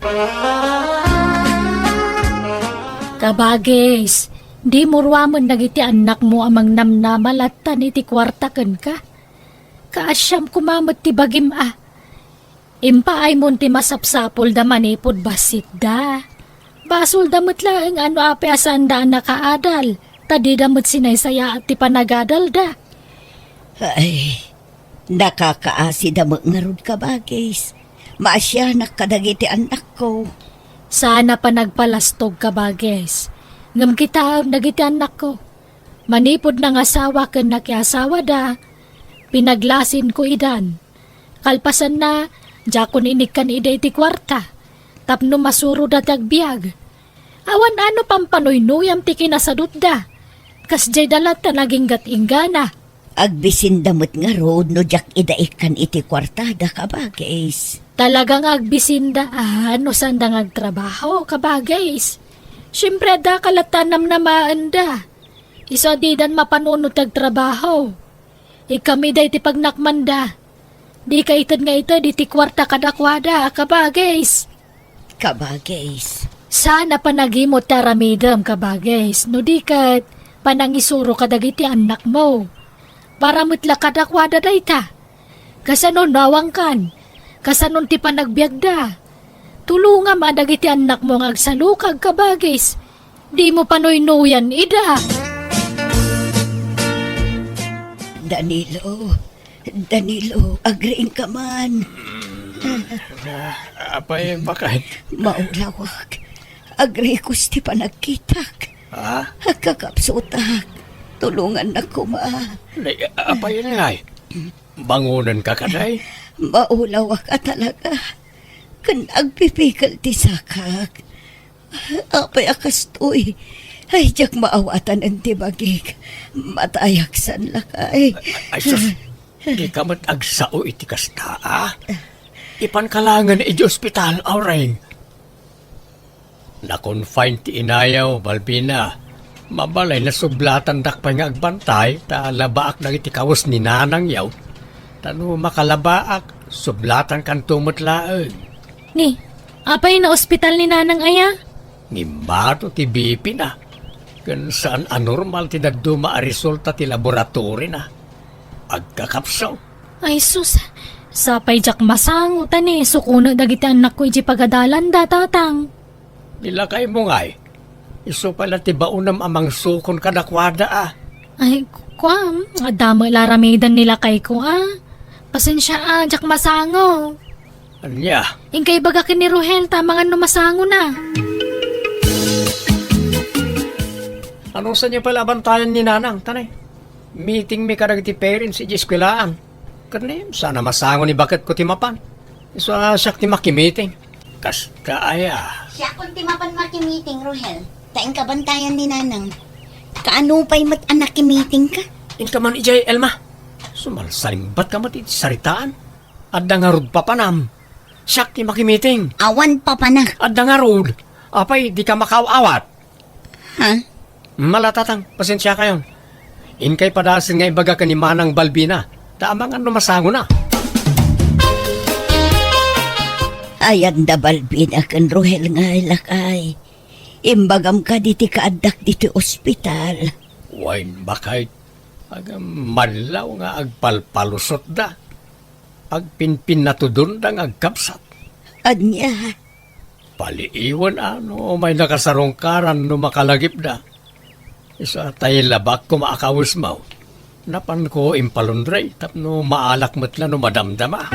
Kabagis, Di mo ruamon nagiti anak mo amang namnamal at tan iti kwartaken ka. Kaasyam kumamot ti bagim Impaay mo ti masapsapol da manipod basit da. Basol damot laeng ano ape asan da nakaadal. Tadi damot sinaysaya at ti panagadal da. Ay, nakakaasi damot nga rod ka bagis. Maasyanak kadagiti anak ko. Sana pa nagpalastog ka bages. Ngam kita nagiti anak ko. Manipod ng asawa ken nakiasawa da. Pinaglasin ko idan. Kalpasan na, jakon inikan ida iti kwarta. Tapno masuro da tagbiag. Awan ano pampanoy-noyam ti kinasadot da. Kasjay dalat ta naging gatinggana. Agbisin damot nga rod no jak idaikan iti kwartada ka bagis. Talagang agbisinda ano sanda ngagtrabaho kabagais. Siyempre da kalatanam na maanda. Isa di dan mapanunod tagtrabaho. Ikami da iti pagnakmanda. Di ka itad nga ito di ti kwarta kadakwada kabagais. Kabagis. Sana panagimot taramidam kabagais. No di kat panangisuro kadagiti anak mo. Para mutla kadakwada da ita. Kasanon nawang kan. Kasanon ti panagbiagda. Tulunga madagiti anak mo ng agsalukag kabagis. Di mo panoy-nuyan ida. Danilo, agriin ka man. Apay, bakit? Maulawag. Agri ko ti panagkitak. Ha? Kakapsutak. Tulungan na ko Apay nga bangunan ka kaday? Maulawag ka talaga. Kan agpipikal ti sakak. Apay akastoy. Ay, jak maawatan ang tibagig. Matayaksan lakay. Ay, sus, di ka mag-agsao iti kasta, Ipankalangan iti ospital, aureng. Na-confine ti inayaw, Balbina. Mabalay na sublatan dakpay nga agbantay, ta labaak na iti kawas ni nanang yaw. Tano makalabaak, sublatan kan tumutlaeng. Ni, apay na ospital ni nanang aya? Ngimbato ti BP na. Kan saan anormal ti nagduma a resulta ti laboratory na. Agkakapsaw. Ay sus, sapay jak masang utani, sukuna dagiti anak ko iti pagadalan da tatang. Nilakay mo ngay. Iso pala ti baunam amang sukon kadakwada Ay, kwam, adama laramidan nila kay ko Pasensya jak masango. Anya, Ingkay baga ni Rohel, tamang ano masango na. Ano sa niya pala bantayan ni nanang, tanay? Meeting mi kadag ti parents iti eskwelaan. Karni, sana masango ni bakit ko ti mapan. Isa siya ti makimiting. kas kaaya. Siya kung timapan makimiting, Rohel. Taing kabantayan ni Nanang. Kaano pa'y mat-anak meeting ka? Inka man ijay, Elma. Sumalsaling ba't ka mat iti saritaan? Adda nga rod papanam. Siya ti makimiting. Awan pa pa na. Adda nga rod. Apay, di ka makaawat. Ha? Malatatang, pasensya kayon. Inkay padasin nga ibaga ka ni Manang Balbina. Tamang ano masango na. Ayan da Balbina kan Rohel nga ilakay. Imbagam ka diti kaadak diti ospital. Wain bakay. Agam malaw nga agpalpalusot da. Agpinpin na tudun da nga agkapsat. Anya, Paliiwan ano, may nakasarongkaran no makalagip da. Isa tayo labak ko maakawis mo. Napan ko impalundray, tapno maalak matla no madamdama.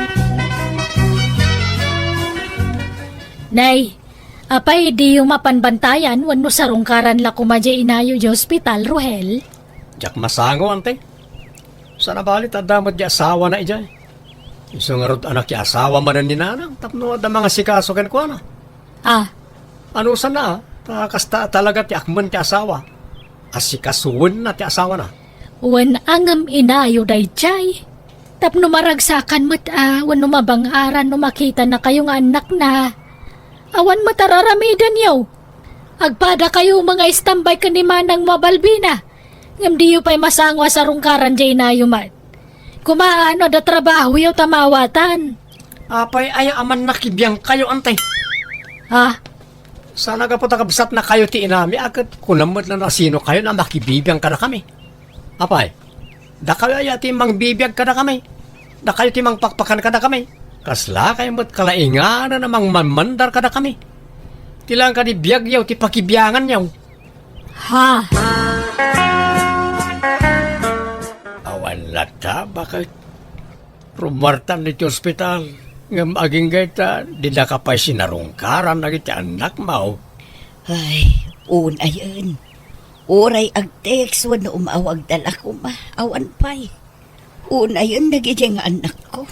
Nay, apay di yung mapanbantayan wano sarungkaran la kumadya inayo di hospital, Rohel. Jak masango, ante. Sana balit adamat di asawa na ijay. Iso nga rod anak di asawa man ni nanang, tapno da mga sikaso ken ko na. Ano sana, kasta talaga ti akman ti asawa. Asikasuwan na ti asawa na. Wan angam inayo day jay. Tapno maragsakan mo't wano mabangaran no makita na kayong anak na. Awan matararamidan yaw. Agpada kayo mga istambay ka ni Manang Mabalbina. Ngam di yu pa'y masangwa sa rungkaran jay na yumat. Kumaano da trabaho yaw tamawatan. Apay ay aman nakibiyang kayo, ante. Sana ka po takabsat na kayo ti inami agad kunamot na sino kayo na makibibiyang ka na kami. Apay, da kayo ay ati mang bibiyag ka na kami. Da kayo ti mang pakpakan ka na kami. Kasla kayo mo't kalainga na namang mamandar ka na kami. Tilang ka di biyag yaw ti pakibiyangan yaw. Ha? Awan lata, bakit? Rumartan dito ospital. Ngam aging gaita, di na kapay sinarungkaran na kita anak mo. Ay, una yun. Uray ag text, wano umawag dala ko ma. Awan pa'y. Una yun, nagiging anak ko.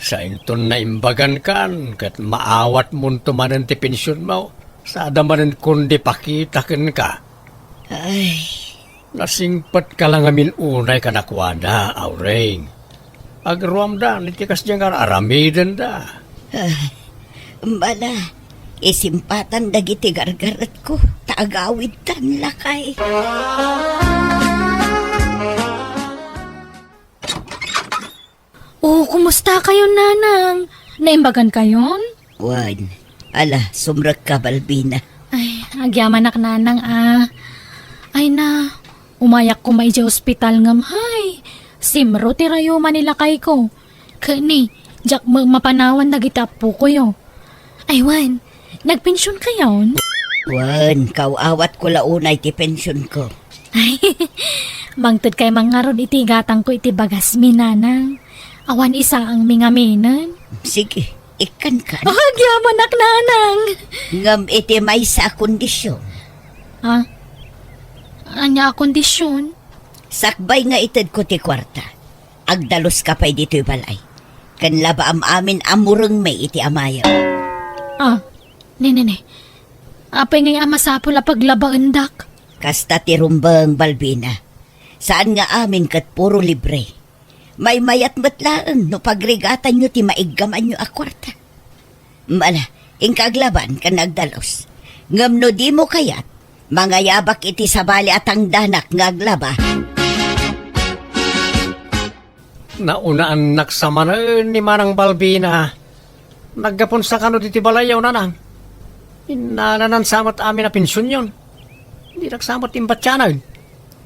Sa inton na imbagan kan, kat maawat mo tumanan ti pensyon mo. Sa adamanan kundi pakitakin ka. Ay, Nasingpat ka lang amin unay ka nakwada, Aureng. Agruam da, nitikas diyang aramiden da. bala, isimpatan dagiti gargarat ko. Taagawid tan lakay. Oh, kumusta kayo, nanang? Naimbagan kayon? Wan, ala, sumrak ka, Balbina. Ay, agyaman ak nanang Ay na, umayak ko may ospital ngam. Hay, simro tirayo manila kay ko. Kani, jak mapanawan na gitapo ko yo. Ay wan, nagpensyon kayon? Wan, kawawat ko launay ti pensyon ko. Ay, bangtod kay mangaron iti gatang ko iti bagas minanang. Awan isa ang mingaminan. Sige, ikan ka. Agyaman ak nanang. Ngam iti may sa kondisyon. Ha? Anya kondisyon? Sakbay nga itad ko ti kwarta. Agdalos ka pa'y dito'y balay. Kanlaba amin amurang may iti amayaw. Nene. Apay ngay amasapol a paglabaan dak. Kasta ti rumbang, Balbina. Saan nga amin kat puro libre. May mayat matlaan no pagrigatan nyo ti maiggaman nyo a kwarta. Mala, ingkaglaban ka nagdalos. Ngam no di mo kayat, mga yabak iti sabali at ang danak ngaglaba. Naunaan naksama na ni Manang Balbina. Naggapon sa kano diti balayaw nanang. Inananan samat amin na pensyon yon. Hindi nagsamat imbatyanan.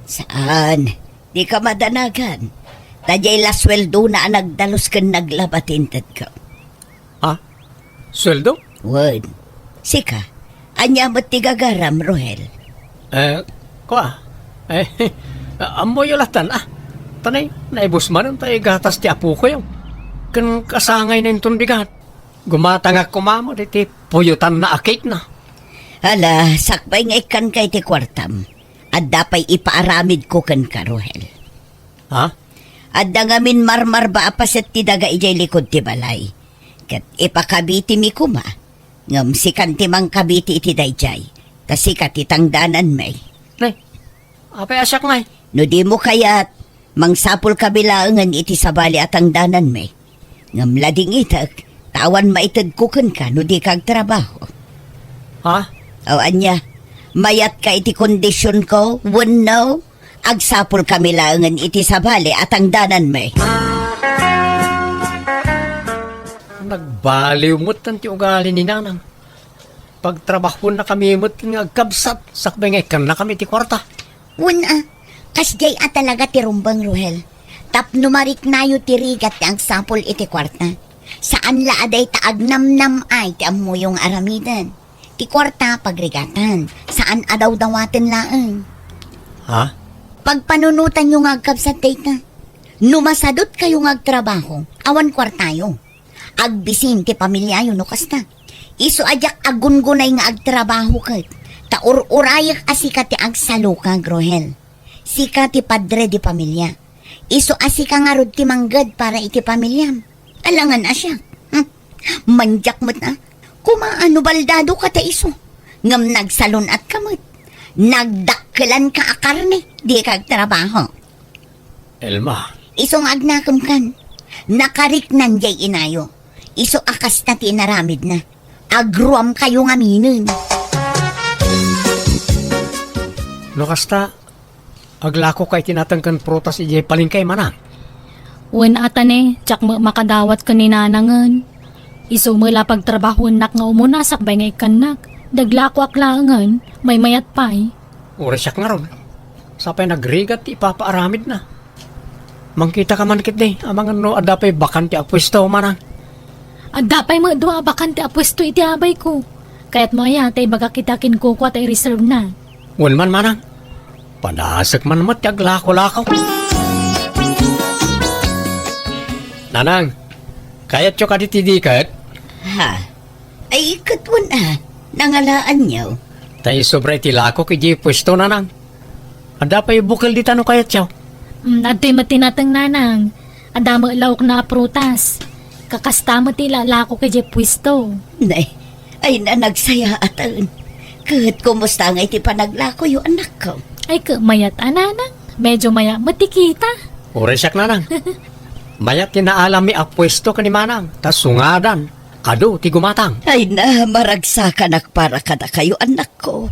Saan? Di ka madanagan. Tadjay la sweldo na nagdalos ka naglabatintad ka. Ha? Sweldo? Wan. Sika, anya mo't tigagaram, Rohel. Amoy ulatan Tanay, naibos man tayo gatas ti apo ko yung. Kan kasangay na yung bigat. Gumatangak kumamo diti puyutan na akit na. Hala, sakbay nga ikan kay ti kwartam. At dapay ipaaramid ko kan ka, Rohel. Ha? At dangamin marmar ba apaset ti daga ijay likod ti balay. Kat ipakabiti mi kuma. Ngam sikan ti mang kabiti iti dayjay. Tasikat itangdanan may. Nay, apay asyak ngay. No di mo kayat, mangsapul kabilaangan iti sabali at ang danan may. Ngam lading itak, tawan maitad kukan ka no di kag trabaho. Ha? O anya, mayat ka iti kondisyon ko, no? Agsapul kamilaangan iti sabali at ang danan may. Nagbaliw mo't tanti ugali ni nanang. Pagtrabaho na kami mo't nga agkabsat. Sakbay nga ikan na kami ti kwarta. Kasjay at talaga ti rumbang, Ruhel. Tapno marik nayo ti rigat ti ang sapul iti kwarta. Saan laaday taag namnam ay ti amuyong aramidan. Ti kwarta pagrigatan. Saan adaw dawaten laang. Ha? Pagpanunutan yung agkabsat data. Numasadot kayo agtrabaho. Awan kwartayo. Agbisin ti pamilyayo no kasta. Isu ajak agungunay nga agtrabaho kat. Taur-urayak asika ti agsaluka, Grohel. Sika ti padre di pamilya. Isu asika nga rod ti manggad para iti pamilyam. Alangan asya. Manjak mo't na. Kumaano baldado ka ta isu. Ngam nagsalon at kamot. Nagdakkelan ka akarne. Di kag trabaho. Elma. Isong agnakam kan. Nakarik nanjay inayo. Iso akas na tinaramid na. Agruam kayo nga minin. No kasta, aglako kay tinatangkan protas ijay palingkay manang. Wen atane, tsak makadawat ka ni nanangan. Iso mula pagtrabaho nak nga umuna sakbay nga ikanak. Daglako aklangan, may mayat pay. Oras nga ron. Sapay nagrigat ti ipapaaramid na. Mangkita ka man kit di, amang ano adapay bakante ang pwesto manang. At dapay mo doa bakante apwesto iti abay ko. Kaya't mo tay baga kita kinkuko at i-reserve na. Wan man manang. Panasak man mat yag lako-lakaw. Nanang, kayat yo ka ditidikat? Ha? Ay, katwan nangalaan niyo. Tayo sobra iti lako kiji pwesto nanang. Adapay bukal di tano kayat yo. At matinatang nanang. Adamo lawak na prutas. Kakastamo ti lalako kay pwisto. Nay, ay na nagsaya atan. Kahit kumusta nga iti panaglako yung anak ko. Ay mayat ananang. Medyo maya matikita. Oresak nanang. Mayat tinaalami ang pwesto ka ni manang. Tas sungadan. Ado ti gumatang. Ay na, maragsakan para kada kayo anak ko.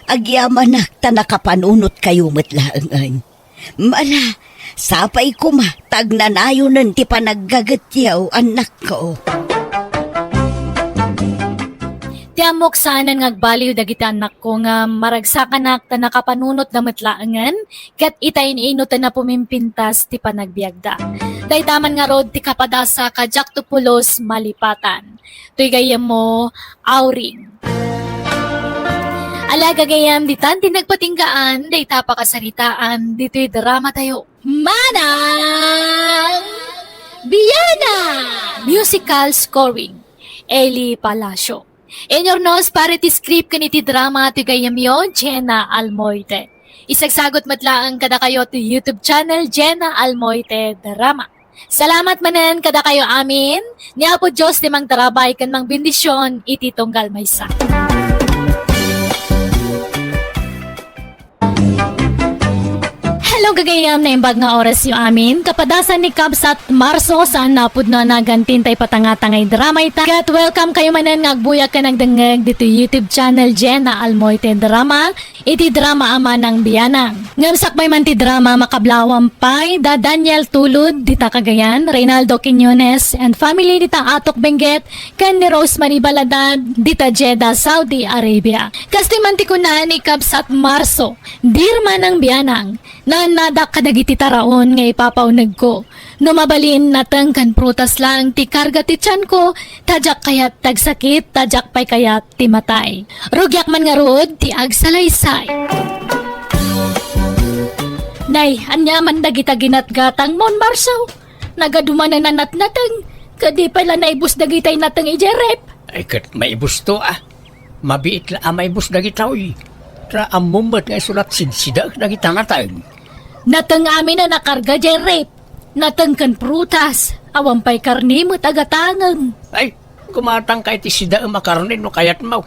Agyaman ta nakapanunot kayo matlaangan. Mala, sapay kuma, tagnanayo nun ti panaggagatyaw anak ko. Ti amok saanan ngagbaliw dagiti anak ko nga maragsakan ta nakapanunot na matlaangan ket itayin inutan na pumimpintas ti panagbiagda. Daydaman nga rod ti kapadasa ka Jack Tupulos malipatan. Tuy gayam mo auring. Alaga gayam ditan ti nagpatinggaan dayta pa kasaritaan dito'y drama tayo. Manang Biyana! Musical scoring Eli Palacio. Enyornos para ti script kaniti drama ti gayam yo Jenna Almoite. Isagsagot matlaang kada kayo ti YouTube channel Jenna Almoite Drama. Salamat manen kada kayo amin. Niya po Diyos ti mang darabay kan mang bendisyon iti tunggal maysa. Hello gagayam na imbag nga oras yung amin. Kapadasan ni Cubs at Marso saan napod na nagantintay patangatangay drama ita. Kat welcome kayo manan nga agbuya ka nagdangag dito YouTube channel Jenna Almoite Drama. Iti drama ama ng biyanang. Ngamsak may man ti drama makablawang pay da Daniel Tulud dita Cagayan, Reynaldo Quiñones and family dita Atok Benguet kan ni Rosemary Baladad dita Jeddah, Saudi Arabia. Kasti man ti kunan ni Cubs at Marso. Dirma ng biyanang na nadak kadagiti taraon nga ipapaunag ko. No mabalin natang kan prutas lang ti karga ti tiyan ko, tadyak kayat tagsakit, tadyak pay kayat ti matay. Rugyak man nga rod, ti agsalaysay. Nay, anya man dagita ginatgatang mon Marsaw. Nagadumanan na natnatang, kadi pala naibus dagitay natang ijerep. Ay kat maibus to Mabiit la maibus dagitaw Tra amumbat nga sulat sinsida dagita natang. Natang amin na nakarga jerep. Natang kan prutas, awampay karni mo tagatangan. Ay, kumatang kay ti sida makarnin no kayat mo.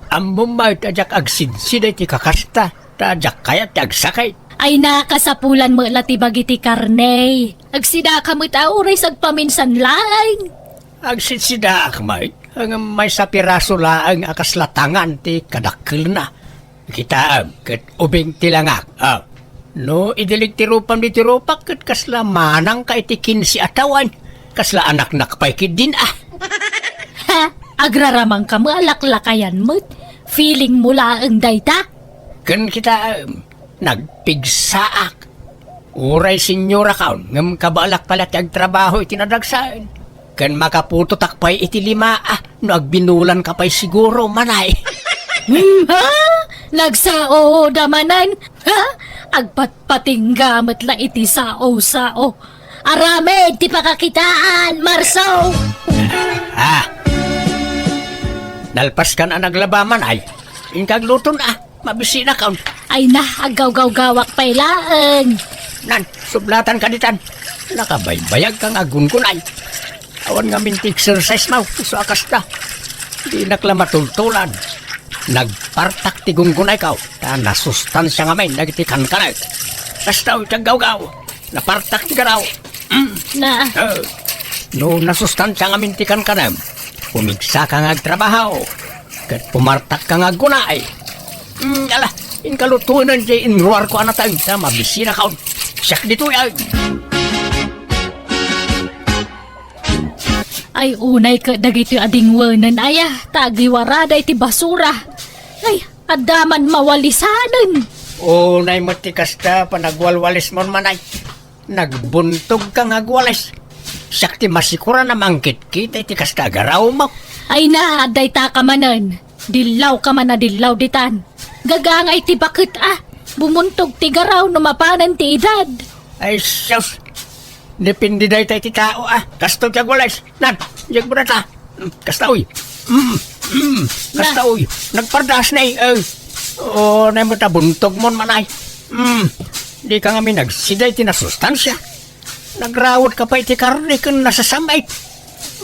Amumay tajak agsinsida ti kakasta. Tajak kayat ti agsakay. Ay nakasapulan mo lati bagiti karne. Agsida ka mo't auray sagpaminsan laing. Agsinsida akmay. Ang may sa piraso laang akaslatangan ti kadakil na. Kita ket ubing tilangak. No, idilig tirupan di tirupak ket kasla manang ka itikin si atawan. Kasla anak nakpaykid din Ha? Agraramang ka mo alaklakayan mo't. Feeling mula ang dayta? Ken kita nagpigsaak. Uray senyora kaon ngem kabalak pala ti agtrabaho iti nadagsaen. Ken makaputo takpay iti 5 no agbinulan ka pay siguro manay. Ha? Nagsao damanan? Ha? Agpatpating gamit lang iti sao-sao. Arame, di pa kakitaan, Marso! Nalpas ka na naglabaman ay. Inkagluton mabisi na kaon. Ay na, agaw-gaw-gawak pa'y laang. Nan, sublatan ka ditan. Nakabaybayag kang agungunay. Awan nga minti exercise mo, so akasta. Di nakla matultulan. Nagpartak ti gungunay kaw. Ta nasustansya nga may nagitikan ka na. Kastaw itang gaw-gaw. Napartak ti garaw. Na, No nasustansya nga mintikan ka na. Pumigsa ka nga agtrabaho. Kat pumartak ka nga gunay. Ala, inkalutunan di inruar ko anatang. Ta mabisira kaw. Siyak dito yan. Ay unay ka dagito adingwanan aya, tagiwarada iti basura. Ay, adaman mawalisanan. Unay mo ti kasta panagwalwalis mo manay. Nagbuntog kang agwalis. Sakti masikura na mangkit-kita iti kasta agaraw mo. Ay na, aday ta ka manan. Dilaw ka man na dilaw ditan. Gagangay ti bakit Bumuntog ti garaw no mapanan ti edad. Ay, sus. Depende dahi tayo ti tao Kastog ti agwalis. Nan, jag mo na ta. Kasta uy. Kasta uy. Nagpardas na Oo, na mo ta buntog mo manay. Di ka nga nagsiday ti nasustansya. Nagrawot ka pa iti karne kung nasasamay.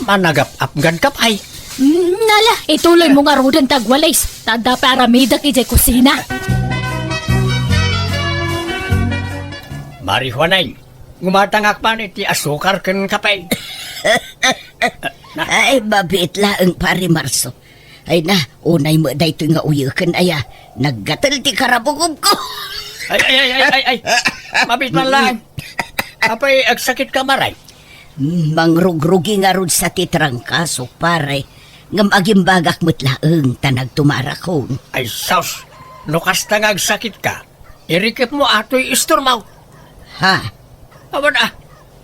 Managap-apgan ka pa Nala, ituloy mo nga rudan tagwalis. Tada pa aramida ki jay kusina. Marihuanay, gumatangak pa iti asukar kan kapay. Ay, mabit laang pare Marso. Ay na, unay mo da ito nga uyukan aya. Naggatal ti karabugog ko. Ay. Mabit man lang. Apay, agsakit ka maray. Mangrugrugi nga rod sa titrangkaso pare. Ngam agimbagak mo't laang tanag tumarakon. Ay, saus. Lukas na nga agsakit ka. Irikip mo ato'y isturmaw. Ha? Awan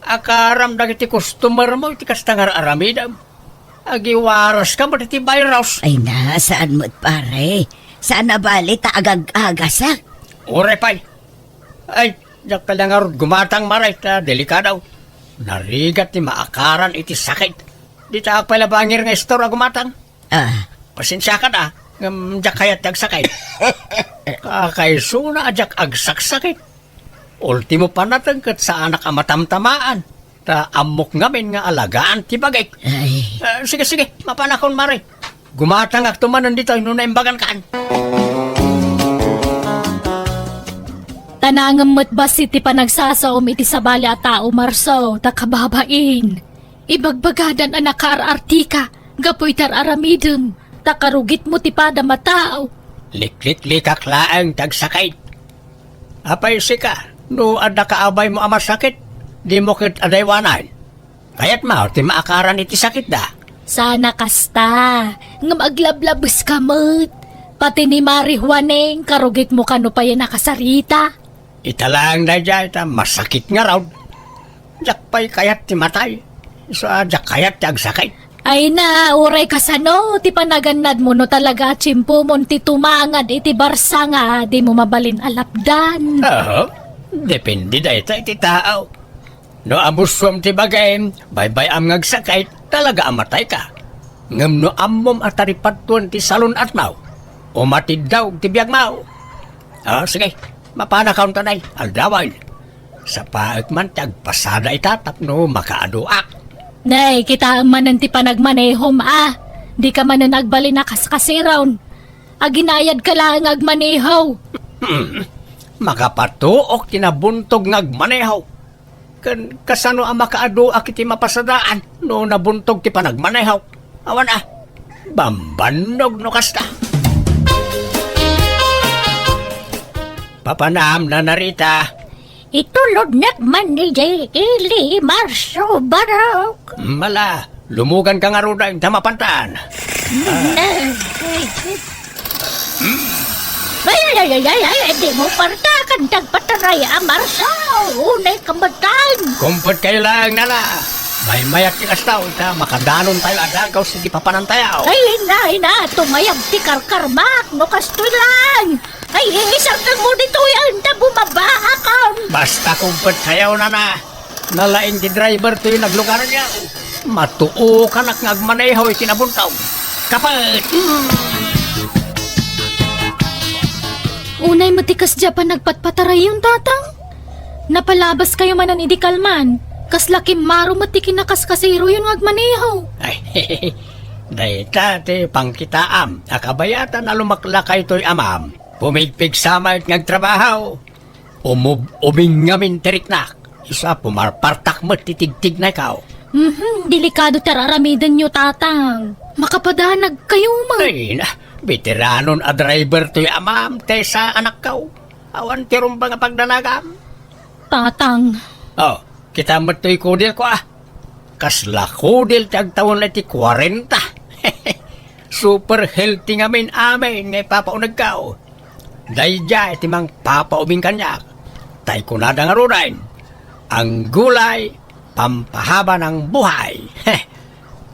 akaram dagiti customer mo, iti kastangar aramidam. Agiwaras ka mo, iti virus. Ay na, saan mo't pare? Saan na bali ta agag-agasak? Ure pay. Ay, jak ka lang arod gumatang maray, ta delikadaw. Narigat ni maakaran iti sakit. Di ta pala bangir nga store gumatang. Pasensya ka na, jak kayat agsakay. Kakaisuna ajak agsaksakit. Ultimo pa natin kat sa anak amatamtamaan. Ta amok ngamin nga alagaan ti bagay. Ay, Sige, mapanakon maray. Gumatang ak tumanan dito, inunaimbagan kaan. Tanangam mo't basit ti panagsasaom iti sabali at tao Marso, takababain. Ibagbagadan ang nakaarartika, gapoy tar aramidum, takarugit mo ti pada matao. Likak laang tagsakay. Apay sika, no ada kaabay mo amasakit, di mo kit adaywanan. Kaya't mao, ti maakaran iti sakit da. Sana kasta, ngam aglablabas ka mo't. Pati ni Mari Juaneng, karugit mo kano pa yan nakasarita. Italang na dyan, masakit nga raw. Jak pa'y kayat ti matay. So, jak kayat ti agsakay. Ay na, uray kasano, ti panaganad mo no talaga tsimpo mo ti tumangad iti barsa nga, di mo mabalin alapdan. Oo, depende da ito iti tao. No amuswam ti bagay, bye-bye am ngagsakay, talaga amatay ka. Ngam no amom ataripatuan ti salon at mau. Umatid daw ti biyag mau. Sige, mapanakaw tanay, aldawan. Sa paag man tagpasada itatap no makaaduak. Nay, kita manan ti panagmanehom Di ka manan agbalin na kaskasirawn. Aginayad ka lang agmanehaw. Makapatuok tinabuntog ngagmanehaw. Kasano ang makaaduak iti mapasadaan no nabuntog ti panagmanehaw. Awan bambanog no kasta. Papanam na narita. Itulod nakman ni Ili Marso Barok. Mala, lumugan ka nga ruda yung tamapantaan. Ay, di mo partakan tagpataray Marso. Unay kamatan. Kumpot kayo lang nala. May mayak ti kastaw, makadanon tayo adagaw sige papanantayaw. Ay, na, tumayag ti karkarmak, no kastoy lang. Ay, isang mo dito yan, na bumaba ka. Basta kumpot kayo na. Nalaing ti driver to yung naglugaran niya. Matuo ka ngagmanehaw ikinabuntaw. Kapag! Unay matikas dya pa nagpatpataray yung tatang. Napalabas kayo manan idikalman. Kas laki maro matikin na kaskasiro yun agmanehaw. Ay, dahita ti pangkitaam. Akabayatan na lumaklakay to'y amam. Pumigpig sama at ngagtrabaho. Uming ngamin teriknak. Isa pumarpartak mo titigtig na ikaw. Delikado tararamidan nyo tatang. Makapadanag kayo ma. Ay na, veteranon a driver to'y amam. Tesa anak kaw. Awan tirong ba nga pagdanagam? Tatang. Kita mo to'y kudir ko Kas lakodil ti agtawon na ti 40. Super healthy nga amin ngay papaunag kao. Dayja iti mang papaubing kanyak. Tay kunada nga rudain. Ang gulay, pampahaba ng buhay.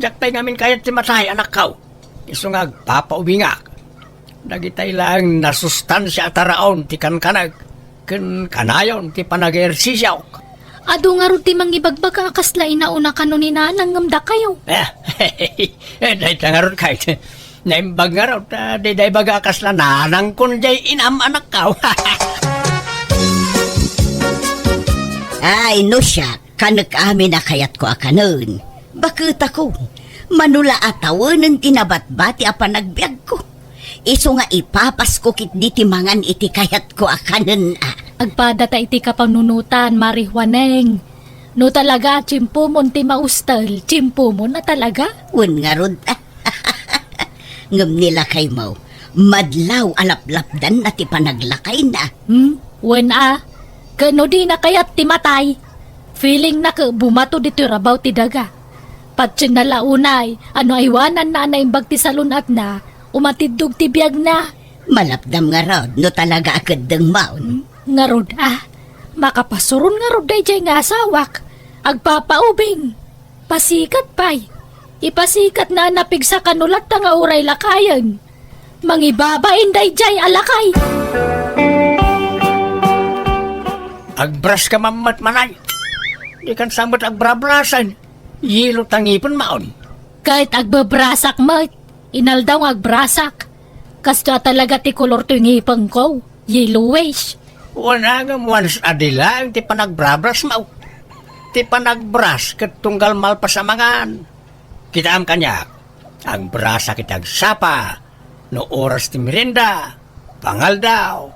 Jak tay ngamin kayat ti matay anak kao. Iso nga papaubingak. Dagitay lang nasustansya taraon ti kankanag. Kanayon ti panag-ersisyaw. Ado nga ron ti mangibagbaga kasla inauna kanunin na nangamda kayo. Dahi tangarot kahit naimbag nga raw, day baga kasla nanang kun jay inam anak ka. Ay, no siya, kanak amin na kayat ko akanon. Bakit ako? Manula atawon ng tinabat-bati apa nagbiag ko. Iso nga ipapas ko kit di timangan iti kayat ko akanon Agpada ta iti kapanunutan, marihuaneng. No talaga, chimpo mo ti maustal, chimpo mo na talaga. Wen nga rod. Ngam nila kay mo. Madlaw alaplapdan na ti panaglakay na. Wen kano di na kayat ti matay. Feeling na ka bumato dito rabaw ti daga. Patsin na launay, ano aywanan na imbag ti salunat na, umatidog ti biyag na. Malapdam nga rod, no talaga akadang maun. Nga rod makapasurun nga rod day jay nga asawak. Agpapaubing. Pasikat pay. Ipasikat na napig sa kanulat nga uray lakayan. Mangibabain day jay alakay. Agbras ka mamat manay. Di kan samot agbrabrasan. Yilo tangipon maon. Kahit agbabrasak mo, inaldaw nga agbrasak. Kasto talaga ti kolor to yung ipang ko. Yellowish. Wala nga once adilang ti panagbrabras mau. Ti panagbras ket tunggal malpasamangan. Kita am kanyak. Ang brasa kitag sapa. No oras ti merienda. Pangal daw.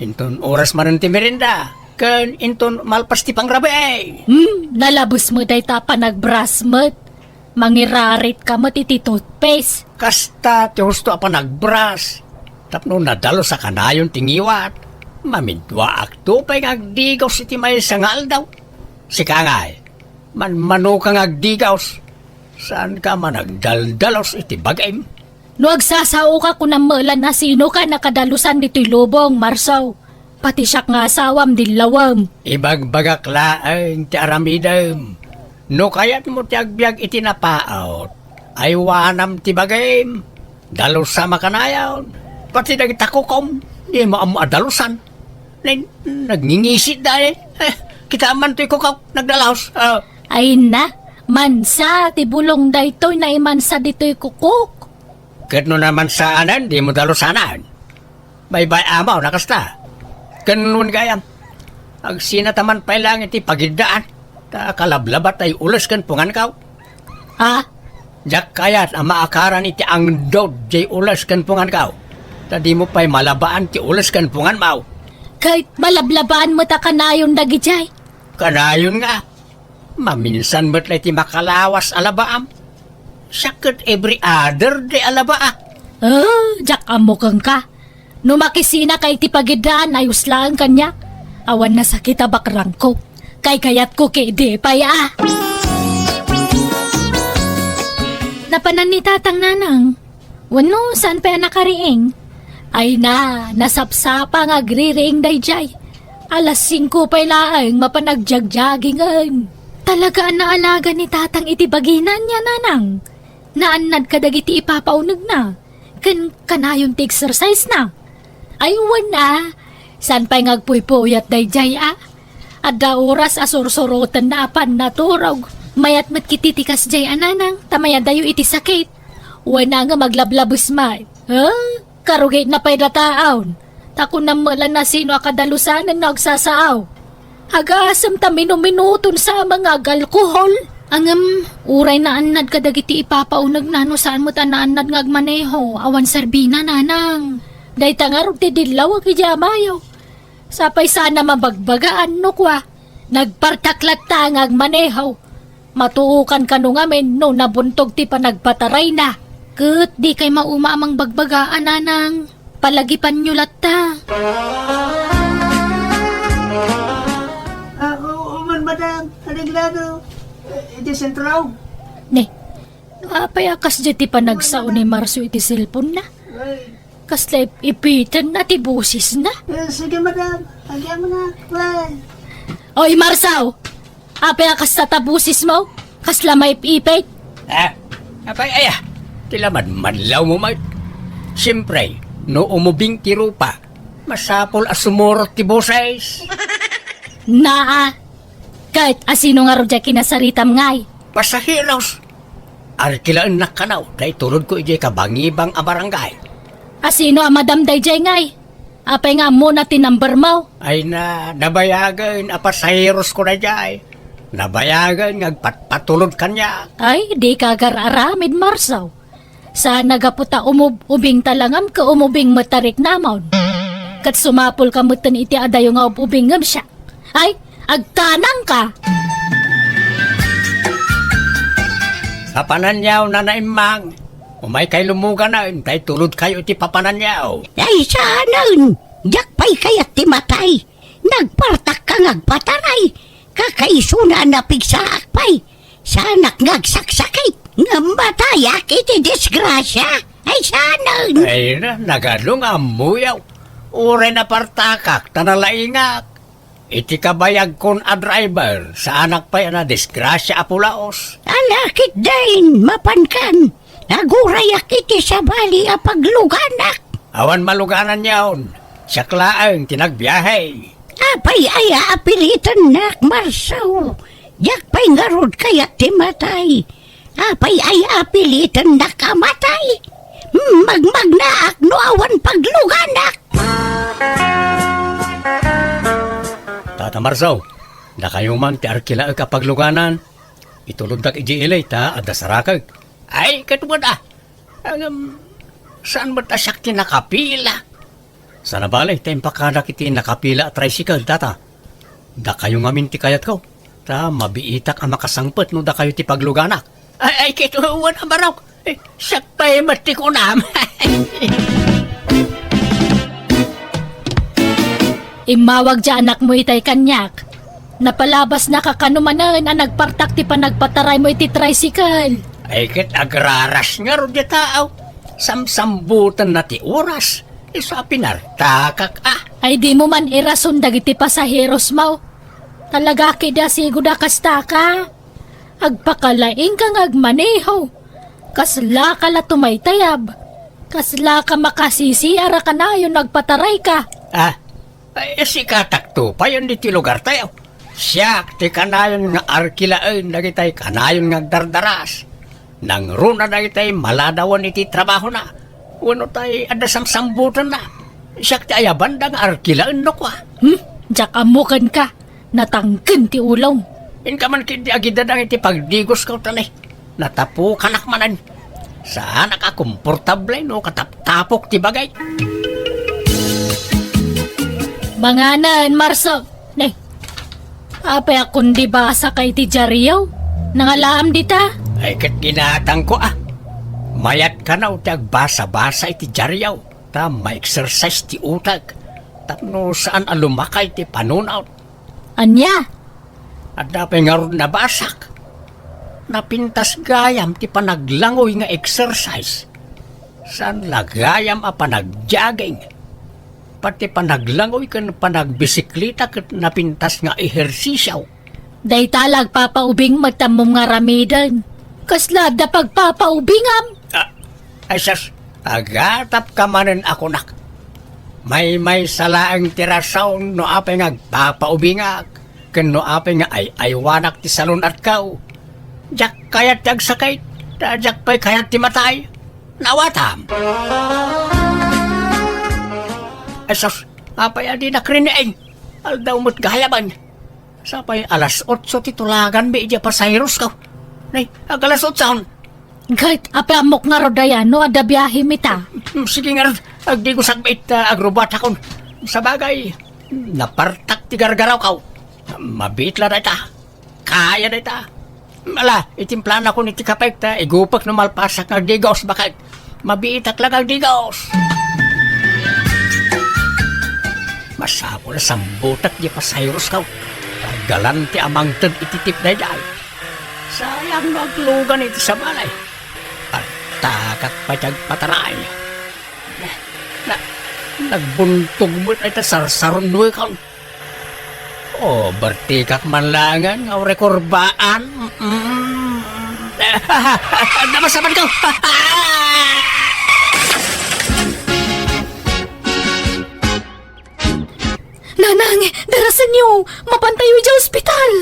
Inton oras maran ti merienda. Ken inton malpas ti pangrabe. Nalabos mo day ta panagbras mo. Mangirarit ka mo ti toothpaste. Kasta ti husto pa nagbras. Tapno nadalo sa kanayon tingiwat. Mamidwa akto pa'y agdigaws iti may sangal daw. Si kangay, manmano kang agdigaws. Saan ka man agdaldalos iti bagay? No agsasao ka kung namalan na sino ka nakadalusan dito'y lubong, Marsaw. Pati siya nga asawam dilawam. Ibagbagak laeng ti aramidem. No kayat mo ti agbyag iti napaot. Ay wanam ti bagay. Dalos sa makanayaw. Pati nagtakukom. Di mo amo adalusan. Nagningisit dahil. Kita man to'y kukaw. Nagdalaos. Ay na, mansa, ti bulong daytoy na imansa dito'y kukuk. Kat no naman sa anan, di mo dalusanan. Bye-bye amaw, nakasta. Ganun gayam. Ag sinataman pa lang iti pagidaan. Ta kalablabat ay ulas kan pungan kaw. Ha? Jak kayat ang maakaran iti ang dod jay ulas kan pungan kaw. Ta di mo pa'y malabaan ti ulas kan pungan maw. Kahit malablabaan mo ta kanayon dagijay. Kanayon nga. Maminsan mo't na iti makalawas alabaam. Sakit every other day alabaa. Jak amukang ka. Numakisina kay ti pagidaan ayos lang kanya. Awan na sakit bakrang ko. Kay kayat ko kay di paya. Napanan ni tatang nanang. Wano, saan pa nakariing? Ay na, nasapsapa nga agriring dayjay. Alas 5 pa'y laang mapanagjagjaggingan. Talaga ang naalaga ni tatang itibaginan niya, nanang. Naanad ka dagiti ipapaunag na. Kanayon ti exercise na. Ay wana, saan pa'y ngagpuypuyat dayjay Adda oras asursurutan na apan naturog. Mayat mat kititikas jay ananang, tamaya dayo iti sakit. Wana nga maglablabos may. Karugay na pa'y rataon. Tako na mala na sino akadalusan ang nagsasaaw. Hagasam ta minuminuton sa mga alkohol. Uray na anad ka dagiti ipapaunag na no saan mo ta naanad nga agmaneho. Awan sarbina nanang. Day tangarog ti dilaw ang kijamayo. Sapay sana mabagbagaan no kwa. Nagpartaklat ta nga agmaneho. Matuukan ka no ngamin no nabuntog ti panagpataray na. Kat di kay mauma amang bagbagaan nanang. Palagipan nyo latta. Ako, uman madang, haliglado. Iti sentraw. Ne, apay akas diti pa nagsao ni Marso iti cellphone na. Kasla ipitan na ti busis na. Sige, madam. Agyan mo na. Well. Oy, Marsaw! Apay akas tatabusis mo? Kasla may ipit? Apay, tilaman manlaw mo, mate. Siyempre, no umubing ti rupa, masapol as sumurot ti boses. Naa! Kahit asino nga rodya kinasaritam ngay. Pasahiros. Arkilaan na kanaw, kay tulod ko ijay kabangibang a barangay. Asino ang madam dayjay ngay? Apay nga muna ti number mo. Ay nabayagan, pasahiros ko na jay. Nabayagan, ngagpatulod kanya. Ay, di ka gararamid, Marsaw. Sa nagaputa ubing talangam ka umubing matarik namon. Kat sumapol ka mutan iti adayo nga ubingam siya. Ay, agtanang ka. Papananyaw na naimang. Umay kay lumuga na, tay tulod kayo iti papananyaw. Ay, saanan. Jakpay kayat ti matay. Nagpartak ka ngagpataray. Kakaisuna na pigsaakpay. Sanak ngagsaksakay. Ngambatayak iti disgrasya. Ay, saanan. Ay nagalong amuyaw. Ure na partakak, tanalaingak. Iti kabayag kon a driver, sa anak pa yan na disgrasya apulaos. Alakit dahin, mapankan. Nagurayak iti sa bali a pagluganak. Awan maluganan yaon. Siyaklaan, tinagbiyahe. Apay ay apilitan nak, Marsaw. Jakpay ngarod kayat ti matay. Apay ay apilitan na kamatay. Magmagnaak no awan pagluganak. Tata Marsaw, nakayuman ti arkila kapag luganan. Itulog tak iji ta at dasarakag. Ay, katubad saan ba tasyak tinakapila? Sa nabalay, tayong pakanak iti nakapila at tricycle, tata. Da kayo ngamin ti kayat ko. Ta, mabiitak ang makasangpet no da kayo ti pagluganak. Ay, kituwan ang barok. Siyak pa'y matikunam. Imawag dya anak mo itay kanyak. Napalabas na kakanumanan ang nagpartak ti panagpataray mo iti tricycle. Ay, kit agraras nga ro di tao. Samsambutan na ti oras. Isa pinartakak Ay di mo man irason dagiti pasaheros mo. Talaga kida siguda kasta ka. Agpakalaing kang agmaneho. Kasla ka la tumaytayab. Kasla ka makasisiara ka na yung nagpataray ka. Ay, si katakto pa yun di ti lugar tayo. Siyak, ti kanayon nga arkilaan na kitay kanayon nga dardaras. Nang runa na kitay maladawan iti trabaho na. Wano tay adasamsambutan na. Siyak ti ayabanda nga arkilaan no kwa. Diyak amukan ka. Natangkin ti ulong. In ka man kindi agidadang iti pagdigos ka tanay. Natapo kanak manan. Saan nakakomportable no kataptapok ti bagay. Manganan, Marso. Nay, apay akong di basa kay ti Jariyaw. Nangalaam dita. Ay kat ginatang ko Mayat ka na agbasa-basa iti Jariyaw. Ta ma-exercise ti utag. Tapno saan alumakay ti panunaw. Anya? At napay nga ron nabasak. Napintas gayam ti panaglangoy nga exercise. Saan lagayam a panagjogging. Pati panaglangoy kan panagbisiklita kat napintas nga ehersisyaw. Day talag papaubing magtamom nga ramidan. Kaslada pagpapaubingam. Ay sas, agatap ka manen ako nak. May salaang tirasaw no apay nga papaubingak. Ken no apay nga ay aywanak ti salon at kao. Jak kayat tagsakay, jak pa'y kayat ti matay. Nawatam. Esos, apay adi nakrineeng. Aldaw mo't gayaban. Sapay alas 8 titulagan may iya pasayros ka. Nay, alas 8 Kahit apay amok nga rodayan no ada biyahe mita. Sige nga rin, agdi ko sagbait agrubat akon. Sa bagay, napartak ti gargaraw ka. Mabit la dayta. Kaya dayta. Ala, itimplan ako ni ti kapay ta, igupak no malpasak ng digos bakit. Mabiitak lang ang digos. Masapo na sambutak di pasayros ka. Galante amang tad ititip na day. ang naglugan ito sa balay. At takat pa tiyag pataray. Nagbuntog mo ito sarsaron mo ikaw. O, bertikak manlangan, ang rekurbaan. Namasaman ka! Nanang, darasan niyo, mapantayo sa ospital.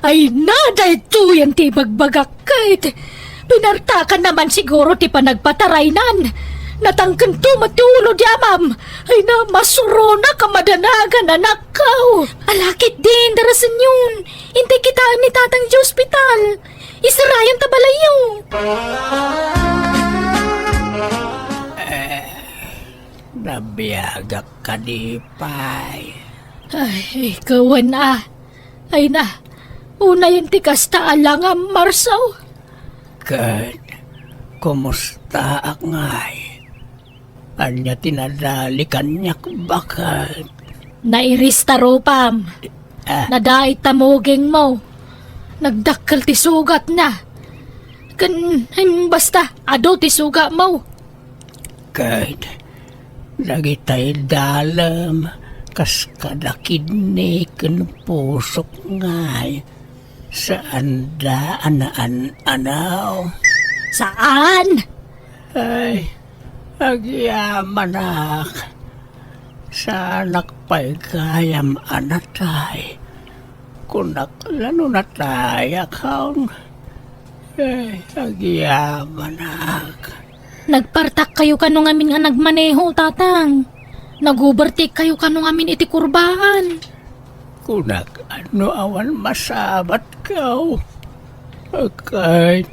Ay nada ito yan ti magbagakit. Pinartakan naman siguro ti panagpataraynan. Natangkan to matulo di amam. Ay na masuro na kamadanagan anak ko. Alakit din, darasan yun. Hintay kita ni tatang sa ospital. Isarayan tabalayo. Nabiyagak ka di pay. Ay, kawan ah. Ay na, una yung tikas lang ang marsaw. Kad, kumusta ak ngay? Anya tinadali kanyak bakal. Nairista ropam. Nadait tamuging mo. Nagdakkel ti sugat na. Basta, ado ti suga mo. Kad, nagitay dalam. Kas kadakid ni ken pusok ngay. Saan daan anaw? Saan? Ay, agyaman ak. Sa anak pa'y kayam anatay. Kunak lalo natay akaw. Ay, agyaman ak. Nagpartak kayo kanong amin nga nagmaneho, tatang. Nagubertik kayo kanong amin iti kurbaan. Kunak ano awan masabat kaw. Agay,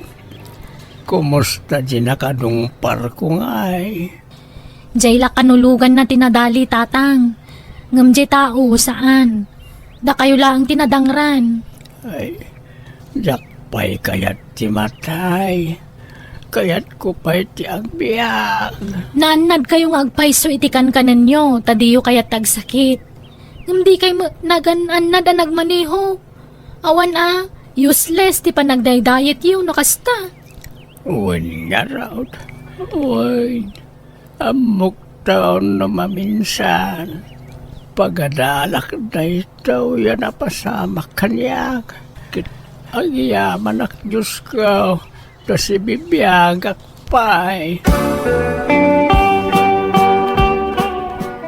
kumusta din nakadong parko ngay? Jayla kanulugan na tinadali, tatang. Ngam jay tao, saan? Da kayo lang tinadangran. Ay, jakpay kayat ti matay. Kayat ko pa'y ti agbiyak. Naanad kayong agpaiso itikan kanan nyo, tadiyo kayat tagsakit. Ngam di kayo nagananad na nagmaneho. Awan useless ti panagday-diet yun, nakasta. Uwan nga raw. Uwan. Amok taon na maminsan. Pagadalak na ito, yan na pasamak kanyak. Ang yaman ak Diyos ko. Kasi bibiyagak pa'y.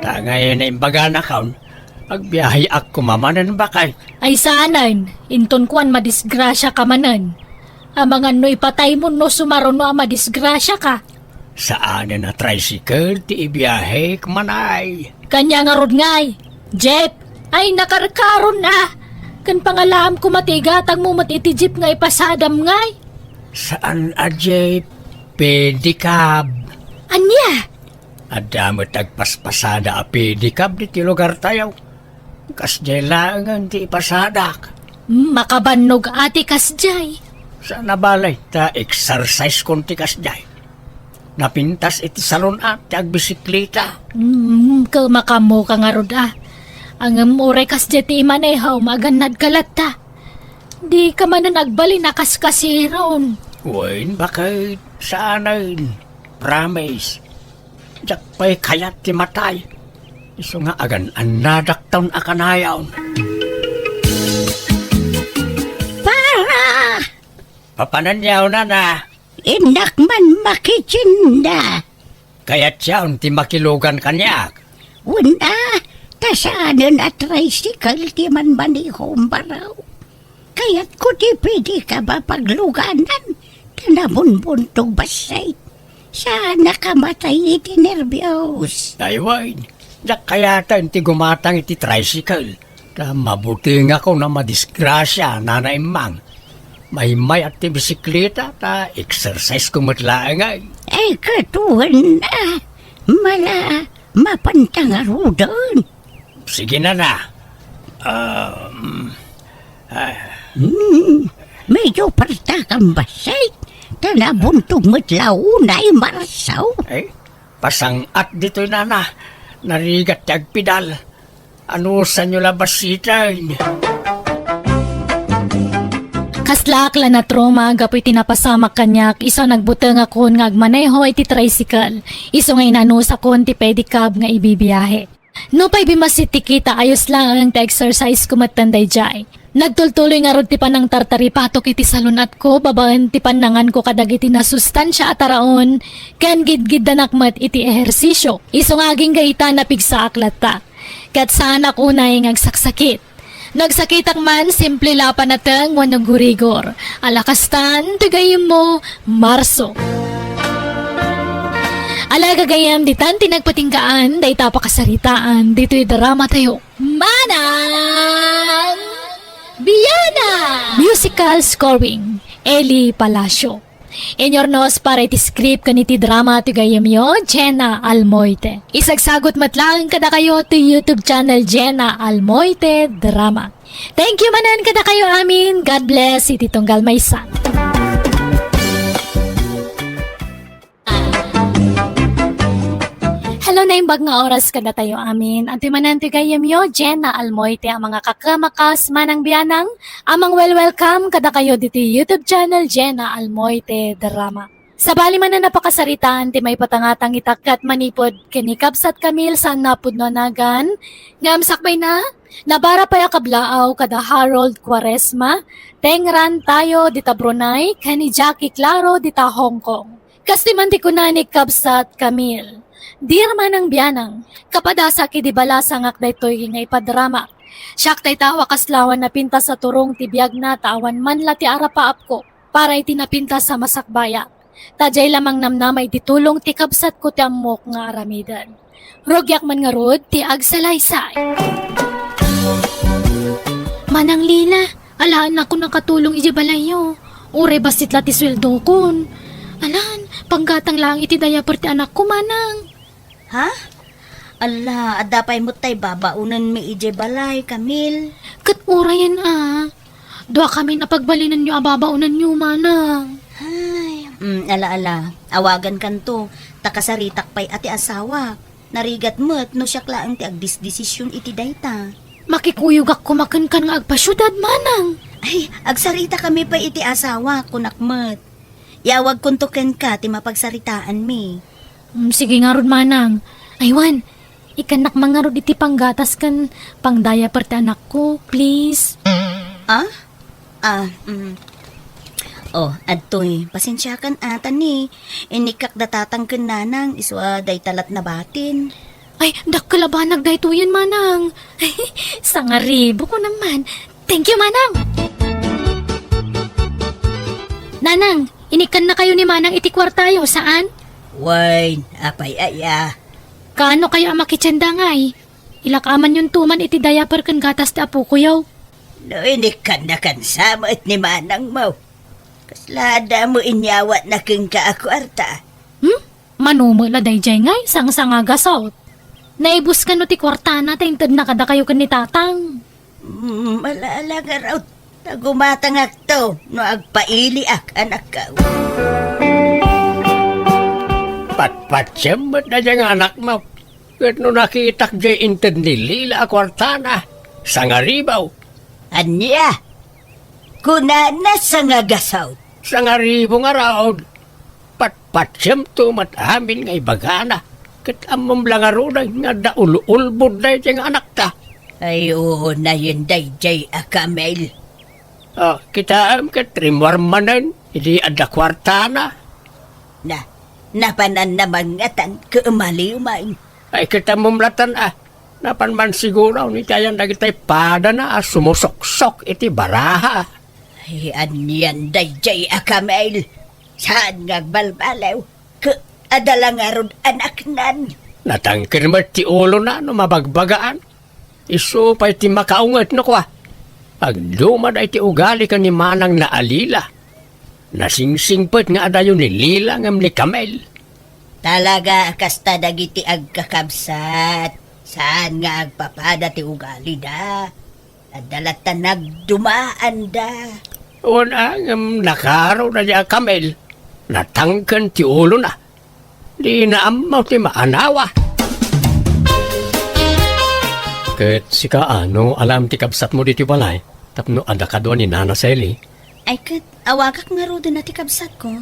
Ngayon na imbaga na kaon. Agbiyahe ako mamanan bakay. Ay saanan, inton kuan madisgrasya ka manan. Amangan no ipatay mo no sumaron no madisgrasya ka. Saan na tricycle ti ibiyahe kumanay. Kanya nga rod ngay. Jeep, ay nakarkaron na. Kan pangalam ko matigatang mo matitijip nga ipasadam ngay. Saan ajay pedicab? Anya? Adamot agpaspasada a pedicab di ti lugar tayo. Kasjay langan ti ipasadak. Makabannog ati kasjay. Sa nabalay ta exercise kon ti kasjay. Napintas iti salon at ti agbisikleta. Kamakamo ka nga rod Ang ure kasjay ti imanehaw maganad kalata. Di ka man nagbali na kaskasiron. Uwain bakit saanin? Promise. Jak pa'y kayat ti matay. Iso nga agan anadak taon akanayaw. Para! Papananyaw na. Inak man makitsinda. Kaya't siya ti makilugan kanyak. Una, tasaanan at tricycle ti man manihong baraw. Kaya't ko di pwede ka ba pagluganan? Tanabunbuntong basay. Sana kamatay iti nervyos. Aywain. Jak kayatan ti gumatang iti tricycle. Ta mabuti nga ko na madisgrasya nanaimang. May at ti bisikleta ta exercise ko matlaangay. Ay katuan na. Mala mapantangarudan. Sige na. Medyo parta kang basay. Tanabuntong matlaunay marsaw. Ay, pasangat dito'y nana. Narigat ti agpidal. Ano sa nyo labas itay? Kaslak la na trauma gapoy tinapasamak kanyak iso nagbuteng akon nga agmaneho iti tricycle. Iso ngay nanusa kon ti pedicab nga ibibiyahe. No pa'y bimasiti kita ayos lang ang ta-exercise ko matanday jay. Nagtultuloy nga rod ti panang tartari patok iti salunat ko babaan ti panangan ko kadagiti na sustansya at araon kan gidgid danakmat iti ehersisyo. Iso nga aging gaita na pigsa aklat ta. Kat saan ako na agsaksakit. Nagsakitak man, simple lapan natang wanag gurigor. Alakastan, tagayin mo, Marso. Alagagayam, ditan tinagpatinggaan, day tapakasaritaan, dito'y drama tayo. Manang Biyana! Musical scoring, Eli Palacio. Inyornos para iti script kaniti drama ti gayam yo, Jenna Almoite. Isagsagot matlang kada kayo ti YouTube channel Jenna Almoite Drama. Thank you manan kada kayo amin. God bless iti tunggal maysa. Hello na imbag nga oras kada tayo amin. Anti manan ti gayam yo, Jenna Almoite ang mga kakamakas manang biyanang. Amang welcome kada kayo dito YouTube channel Jenna Almoite Drama. Sa bali man na napakasaritaan ti may patangatang itakat manipod kinikabsat Camille sa napudnonagan. Ngamsakbay na, nabara pa kablaaw kada Harold Quaresma, tengran tayo dita Brunei, kani Jackie Claro dita Hong Kong. Kastiman ti kunanik kabsat Camille. Dir man ang biyanang, kapadasa ki di balasa ngak daytoy nga ipadrama. Siyak tay tawa kaslawan na pinta sa turong tibiyag na tawan man la ti arapaap ko para itinapinta sa masakbaya. Tajay lamang namnamay ti tulong ti kabsat ko ti amok nga aramidan. Rogyak man nga rod ti agsalaysay. Manang Lila, alaan ako nakatulong iji balayo. Ure basit la ti sweldo kon. Alan, panggatang lang iti diaper ti anak ko manang. Ha? Ala, adapay mo tay babaunan mi ije balay, Camille. Kat ura yan Dua kami napagbalinan nyo ababaunan nyo manang. Ay, ala, awagan kanto, takasaritak pay ati asawa. Narigat mo't no siya klaang ti agdisdesisyon iti dayta. Makikuyog ako makankan nga agpasyudad manang. Ay, agsarita kami pa iti asawa, kunak mo't. Yawag kuntuken ka ti mapagsaritaan mi. Sige nga rod manang. Aywan, ikanak mga rod iti panggatas kan pangdaya per ti anak ko, please. Oh, adtoy, pasensyakan atan ni. Inikak datatang kenanang iswa day talat na batin. Ay, dakkalabanag dayto yan manang. Sangaribo ko naman. Thank you manang. Nanang, inikan na kayo ni manang iti kwartayo, saan? Wine, apay aya. Kaano kayo ang makitsenda ngay? Ilakaman yung tuman iti diaper kan gatas ti apo ko yaw. No, inikan na kansama at ni manang mo. Kaslada mo inyawat na keng kaakwarta. Manumula dayjay ngay, sang-sanga gasaw. Naibus ka no ti kwartana, tingtad na kada kayo kan ni tatang. Malaala nga raw. Tagumatangak to, no agpaili ak anak ka. Patpatsyamot na dyan anak mo. Kat no nakitak dyan inted ni Lila Kwartana. Sa nga ribaw. Anya, kunana sa nga gasaw. Sa nga ribaw nga raod. Patpatsyam to matamin nga ibagana. Kat amom lang nga runay nga daul-ulbod na dyan anak ta. Ay, oo na yun dayjay akamel. Kita kat rimwarmanan. Hindi ada Kwartana. Napanan naman nga tan kaumaliw-may. Ay kita mumlatan Napan man siguro ni tayan dagi tay pada na sumusok-sok iti baraha. Ay, anyan dayjay akamel. Saan nga balbalaw? Adala nga rod anak nan. Natangkir mo ti ulo na no mabagbagaan. Iso pa iti makaungat no kwa. Agduma da iti ugali ka ni manang na alila. Nasingsingpet nga adayon ni Lila ngam ni Camel. Talaga kasta dagiti agkakabsat. Saan nga agpapada ti ugali da? Adalatan nagdumaan da. Una ngam nakaraw na niya Camel. Natangkan ti ulo na. Di na amaw ti maanawa. Ket sika ano alam ti kabsat mo diti balay tapno ada kadwa ni Nana Sally. Ay kat, awagak nga ro na ti kabsat ko.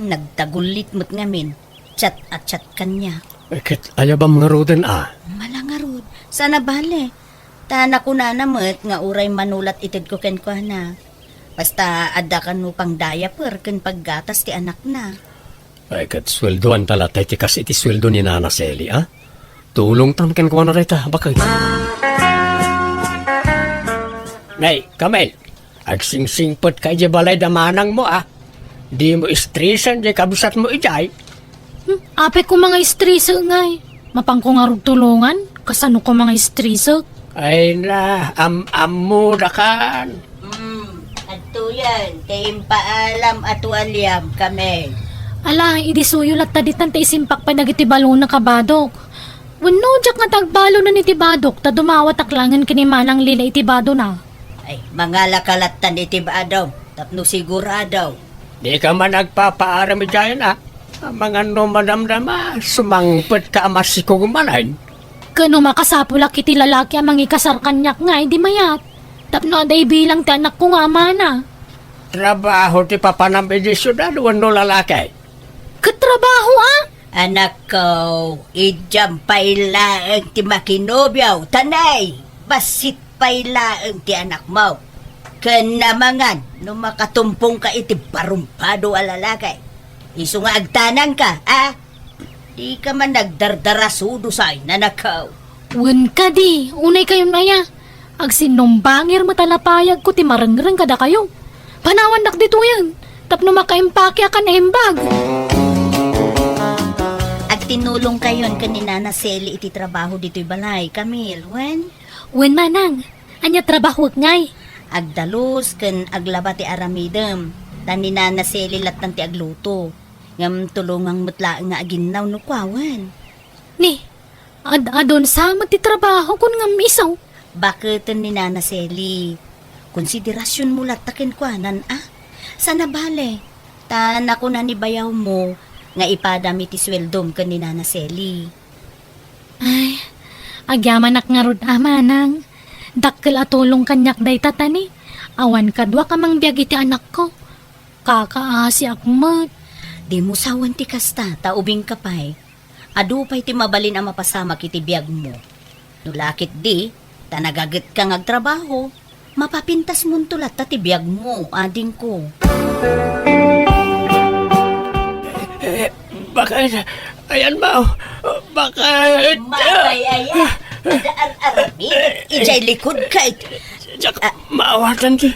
Nagtagulit mo't ngamin. Chat at chat kanya. Ket ayabam nga roden Malangarod. Sana bale. Tana ko na namit nga uray manulat ited ko ken ko na. Basta adda kan mo pang diaper ken paggatas ti anak na. Ay ket sweldoan tala tayo ti kasi iti sweldo ni Nana Seli, Tulong tan ken ko na reta, bakay. Nay, Kamel, agsingsingpot kay di balay damanang mo, Di mo istresan di kabsat mo ijay. Ape ko mga istriso ngay. Mapangko nga rog tulungan. Kasano ko mga istriso. Ay na, mo da kan. Ato yan, kayong paalam at walyam kami. Ala, idisuyo lat taditan ta isimpak pa nagitibalo na kabadok. Wano, jak nga tagbalo na ni tibadok, ta dumawat aklangan kinimanang lila itibado na. Ay, mga lakalatan itibadaw, tapno siguradaw. Di ka man nagpapaaram ijay na. Ang mga numadamdama, sumangpot ka amasikog manan. Kano makasapulak iti lalaki ang mangikasar kanyak nga, di mayat. Tapno aday bilang ti anak ko nga mana. Trabaho ti papanambi di syudad, wano lalaki. Katrabaho Anak ko, idyam pailaang ti makinobyaw, tanay, basit pailaang ti anak mo. Kanamangan, no makatumpong ka iti parumpado alalakay. Iso nga agtanan ka, Di ka man nagdardarasudo sa'y nanakaw. Wen ka di, unay kayo naya. Agsinumbangir matalapayag ko ti marangrang kada kayo. Panawan nak dito yan. Tapno makaimpake ka na imbag. At tinulong kayon kanina na Seli iti trabaho dito'y balay, Camille, wen? Wen manang, anya trabaho ngay. Agdalos ken aglaba ti aramidem. Tanina na Seli latan ti agluto. Ngam tulungang mutla nga aginaw no kwawan. Ni, adon sama ti trabaho kun nga misaw. Bakit ni Nana Seli? Konsiderasyon mo latakin kwanan, Sana bale. Tana ko na ni bayaw mo nga ipadami ti sweldom ken ni Nana Seli. Ay, agyaman nak nga rod amanang. Dakkel atulong kanyak day tatani. Awan kadwa ka mang biyag iti anak ko. Kakaasi akmat. Di mo sawan ti kasta, taubing kapay. Adu pa'y ti mabalin ang mapasamak iti biyag mo. Nulakit di, tanagagat kang agtrabaho, mapapintas mo tulat ta ti biyag mo, ading ko. Bakit? Ayan ba? Bakit? Mapayaya, daan-arami, ijay likod ka Diyak, maawatan si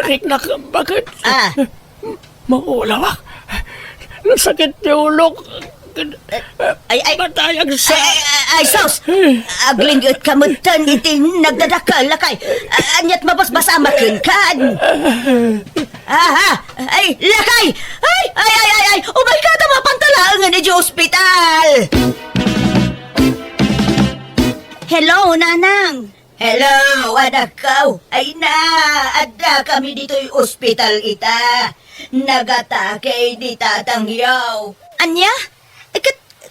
Riknak. Bakit? Maulawak. Nasakit yung ulo. Ay, Matayag sa... ay, sos! Aglingot ka mo tan, iti nagdadakal, lakay. Anyat mabasbasamakin kan. Ay, lakay! Ay! Umay ka na mapantalangan ni hospital! Hello, nanang! Hello, anak ko! Ay na, adda kami dito'y ospital ita. Nagatake ni tatang yaw. Anya?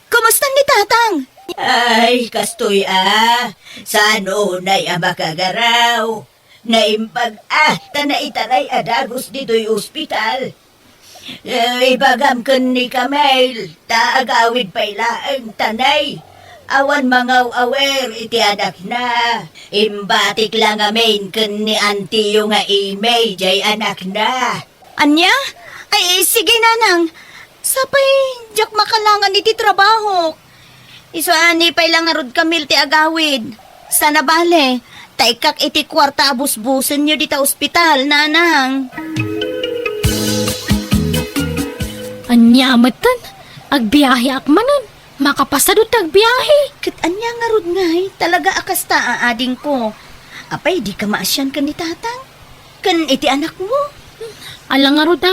Kumusta ni tatang? Ay, kastoy Sano na'y makagaraw. Naimpag na itaray adagos dito'y ospital. Ibagam kun ni Kamel, taagawid pailaang tanay. Awan mangaw awer iti anak na. Imbatik lang amin kun ni auntie yung nga imay jay anak na. Anya? Ay, sige nanang. Sapay, jak makalangan iti trabaho. Iso ani pay lang arod Kamil ti agawid. Sana bale, taikak iti kwarta abusbusen nyo dita ospital, nanang. Anya amatan, agbiyahe akmanan. Makapasado tagbiyahe. Kat anya nga rod ngay, talaga akas ta aading ko. Apay, di ka maasyan ka ni tatang. Kan iti anak mo. Alang nga rod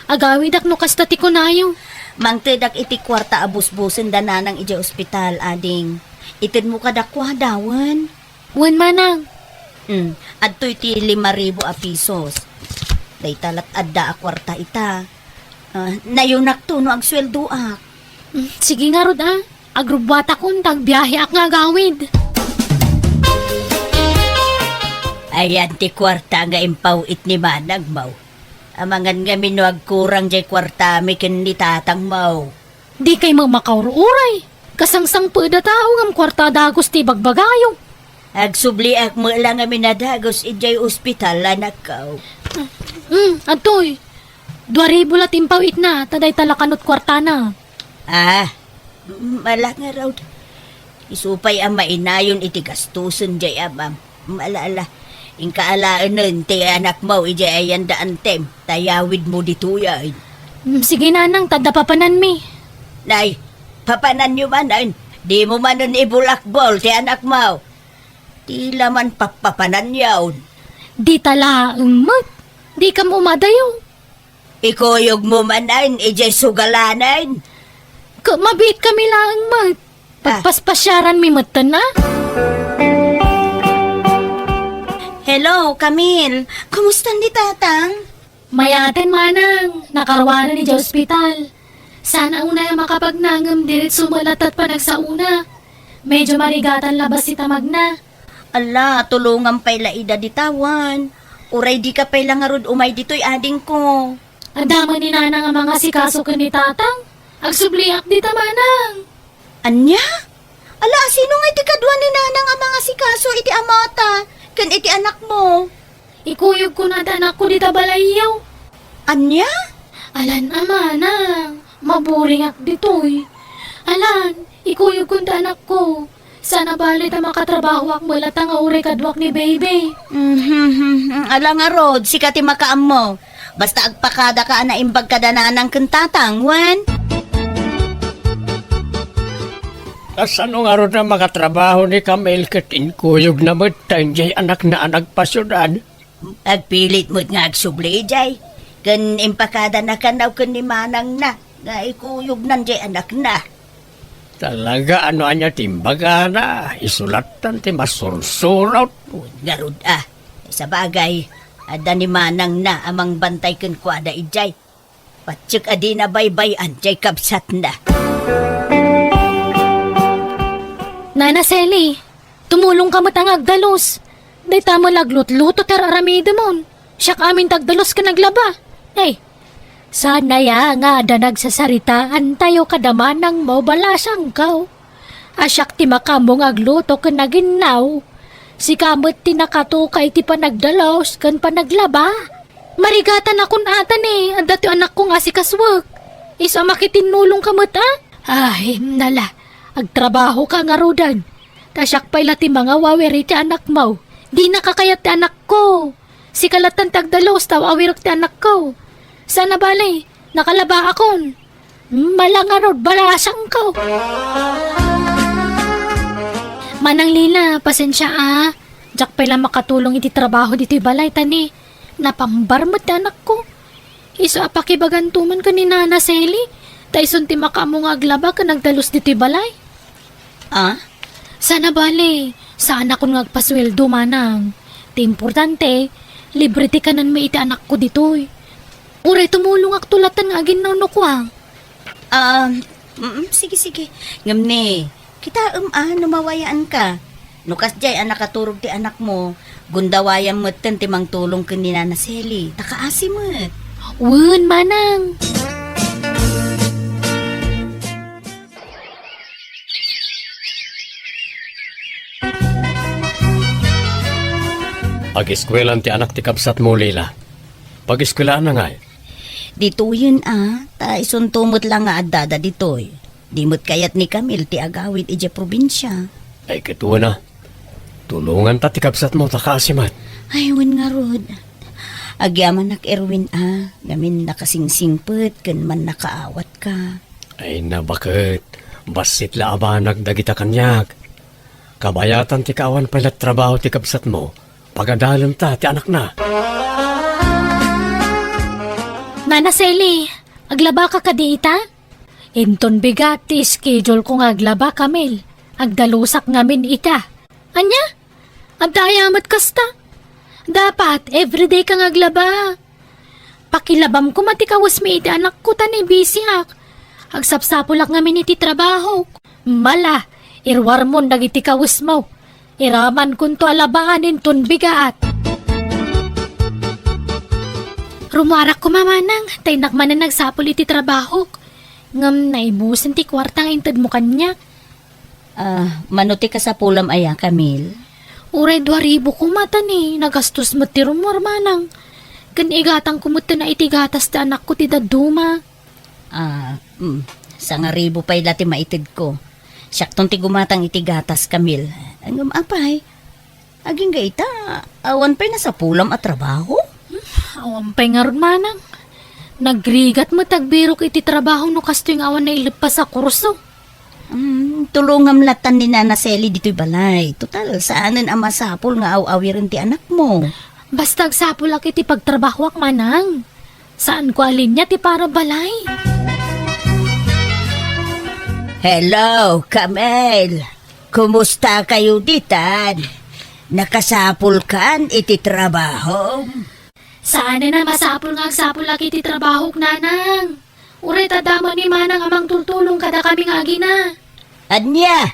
agawid ak no kastati ko nayo. Mangtedak iti kwarta abusbusen dananang iti ospital, ading. Itid mo kadakwa dawan. Wen manang. Adto iti 5,000 a pesos. Day talat adda a kwarta ita. Nayunak to no agsweldo ak. Sige nga rod agrubwata kun tagbiyahe ak nga agawid. Ayan ti kwarta nga impaw it ni manag maw. Amangan nga minuag kurang jay kwarta may ni tatang mo. Di kay mo makaururay. Kasangsang pada tao ngam kwarta dagos ti bagbagayo. Agsubli ak mo lang nga minadagos ijay ospital anak ko. Atoy. 2,000 la timpawit na, taday talakanot kwarta na. Mala nga raw. Isupay ang mainayon iti gastuson jay amam. Malala. Inkaalaan nun, ti anak mo ijay ayan daan tem. Tayawid mo dito yan. Sige nanang, tadapapanan mi. Nay, papanan nyo man nun. Di mo man nun ibulakbol ti anak mo. Tila man papapanan yawn. Di tala, mat. Di ka mo madayo. Ikuyog mo man nun, ijay sugalanan. Mabit kami lang, mat. Pagpaspasyaran mi mata na. Hello, Camille. Kumusta ni tatang? Mayaten manang, nakarwana ni sa ospital. Sana una makapagnangam dirit sumulat at panagsauna. Medyo marigatan labas si tamag na. Ala, tulungan pa'y laida ditawan. Uray di ka pa'y lang arod umay dito'y ading ko. Ang dama ni nanang ang mga sikaso ka ni tatang. Agsubliak di tamanang. Anya? Ala, sino nga iti kadwa ni nanang ang mga sikaso iti amata? Kan iti anak mo? Ikuyog ko na anak ko di tabalayaw. Anya? Alan amanang, maburing ak ditoy. Alan, ikuyog ko na anak ko. Sana bali ta makatrabaho ak mula ta nga uri kadwak ni baby. Ala nga rod, sikati makaam mo. Basta agpakada ka na imbag ka dananang kentatang, wan? Kasano nga ron na makatrabaho ni Camille katin kuyog na matang jay anak na pasyudad. Agpilit mo't nga agsubli, jay. Kan impakada na kanaw kan ni manang na. Nga ikuyog nan jay anak na. Talaga ano anya timbaga na, isulatan ti masursurot. Garud sa bagay, ada ni manang na amang bantay kan kwada ijay. Patsik adi na baybayan jay kabsat na. Nana Selly, tumulong ka matang agdalos. Day tamo laglot-luto ter aramida mon. Siya amin tagdalos ka naglaba. Hey, sana ya nga da nagsasaritaan tayo kadaman ng mabalasang kaw. Asyak ti makamong agluto ka naginaw. Si kamot ti nakatukay ti panagdalos kan panaglaba. Marigatan akong atan ang dati anak ko nga si kaswag. Isa makitinulong kamot Ay, nala, agtrabaho ka nga rodan. Tasyak pa'y lati mga wawiri ti anak mo. Di nakakayat ti anak ko. Si kalatan tagdalos taw awirok ti anak ko. Sana balay, nakalaba akon. Malangarod, balasang ko. Manang Lila, pasensya Diyak pala makatulong iti trabaho dito'y balay tani. Napambarmat anak ko. Isa apakibagantuman ka ni Nana Selly. Tayson ti makamong aglaba ka nagdalos dito'y balay. Sana balay, sana kung ngagpasweldo manang. Ti importante, libre ti kanan may iti anak ko dito'y. Uray tumulong ak tulatan nga ginauno ko Sige. Ngamne, kita numawayaan ka. Nukas jay anak katurog ti anak mo, gundawayan mo ti mang tulong ka ni Nana Selly. Takaasi mo. Wen, manang. Pag-eskwelan ti anak ti kabsat mo, Lila. Pag-eskwelaan na nga. Dito yun ta isuntumot lang nga adada ditoy. Dimot kayat ni Camille ti agawid ije probinsya. Ay, katuwa na. Tulungan ta ti kabsat mo, takasimat. Ay, wen nga rod. Agyaman nak Erwin gamin nakasingsingpet ken man nakaawat ka. Ay, bakit? Basit la abanag dagita kanyak. Kabayatan ti kawan palat trabaho ti kabsat mo. Pagadalam ta ti anak na. Nana Selly, aglaba ka kadita? Inton bigat ti schedule ko nga aglaba kamil. Agdalusak ngamin ita. Anya? Abdayamat kasta. Dapat, everyday kang aglaba. Pakilabam ko matikawas mi iti anak ko tani busy ak. Agsapsapulak ngamin iti trabaho. Mala, irwar mo dagiti kawas mo. Iraman kun to alabaan inton bigat. Rumarak ko mamanang, tay nakman na nagsapol iti trabaho. Ngam naibusan ti kwartang intad mo kanya. Manuti ka sa pulam aya, Camille. Uray 2,000 kumatan eh, nagastos mo ti rumor manang. Kan igatang kumuta na itigatas ti anak ko ti daduma. Sa nga ribo pa'y dati maitid ko. Siyaktong ti gumatang itigatas, Camille. Ang apay, aging gaita, awan pa'y nasa pulam at trabaho? Awampay nga ron manang. Nagrigat mo tagbirok iti trabaho no kasto yung awan na ilipas sa kurso. Tulungam latan ni Nana Selly dito'y balay. Total, saanan ang masapol nga aw-awirin ti anak mo? Basta agsapol ak iti pagtrabahwak manang. Saan ko alin niya ti para balay? Hello, Camille. Kumusta kayo ditan? Nakasapol kan iti trabaho? Saan na masapol nga agsapol ak iti trabahok nanang? Uray tadama ni manang amang tultulong kada kaming agi na. Anya?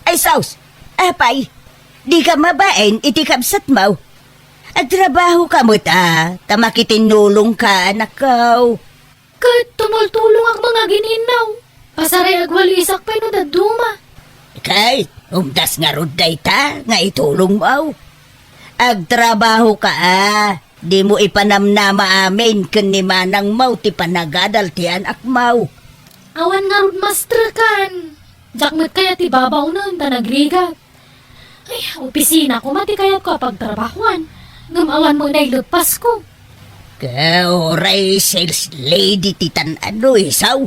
Ay saus, apay, di ka mabain iti kabsat mo. At trabaho ka mo tamakitinulong ka anak ko. Kat tumultulong ak mga gininaw. Pasaray agwalo isak pa no daduma. Kay, umdas nga ruday ta, nga itulong mo. Agtrabaho ka di mo ipanamnama amin kun ni manang mo ti panagadal ti anak mo. Awan nga rod master kan. Jakmet kaya ti babaw nun ta nagrigat. Ay, opisina ko mati kaya ko pagtrabahuan. Ngamawan mo na ilupas ko. Kauray sales lady ti tan-ano isaw.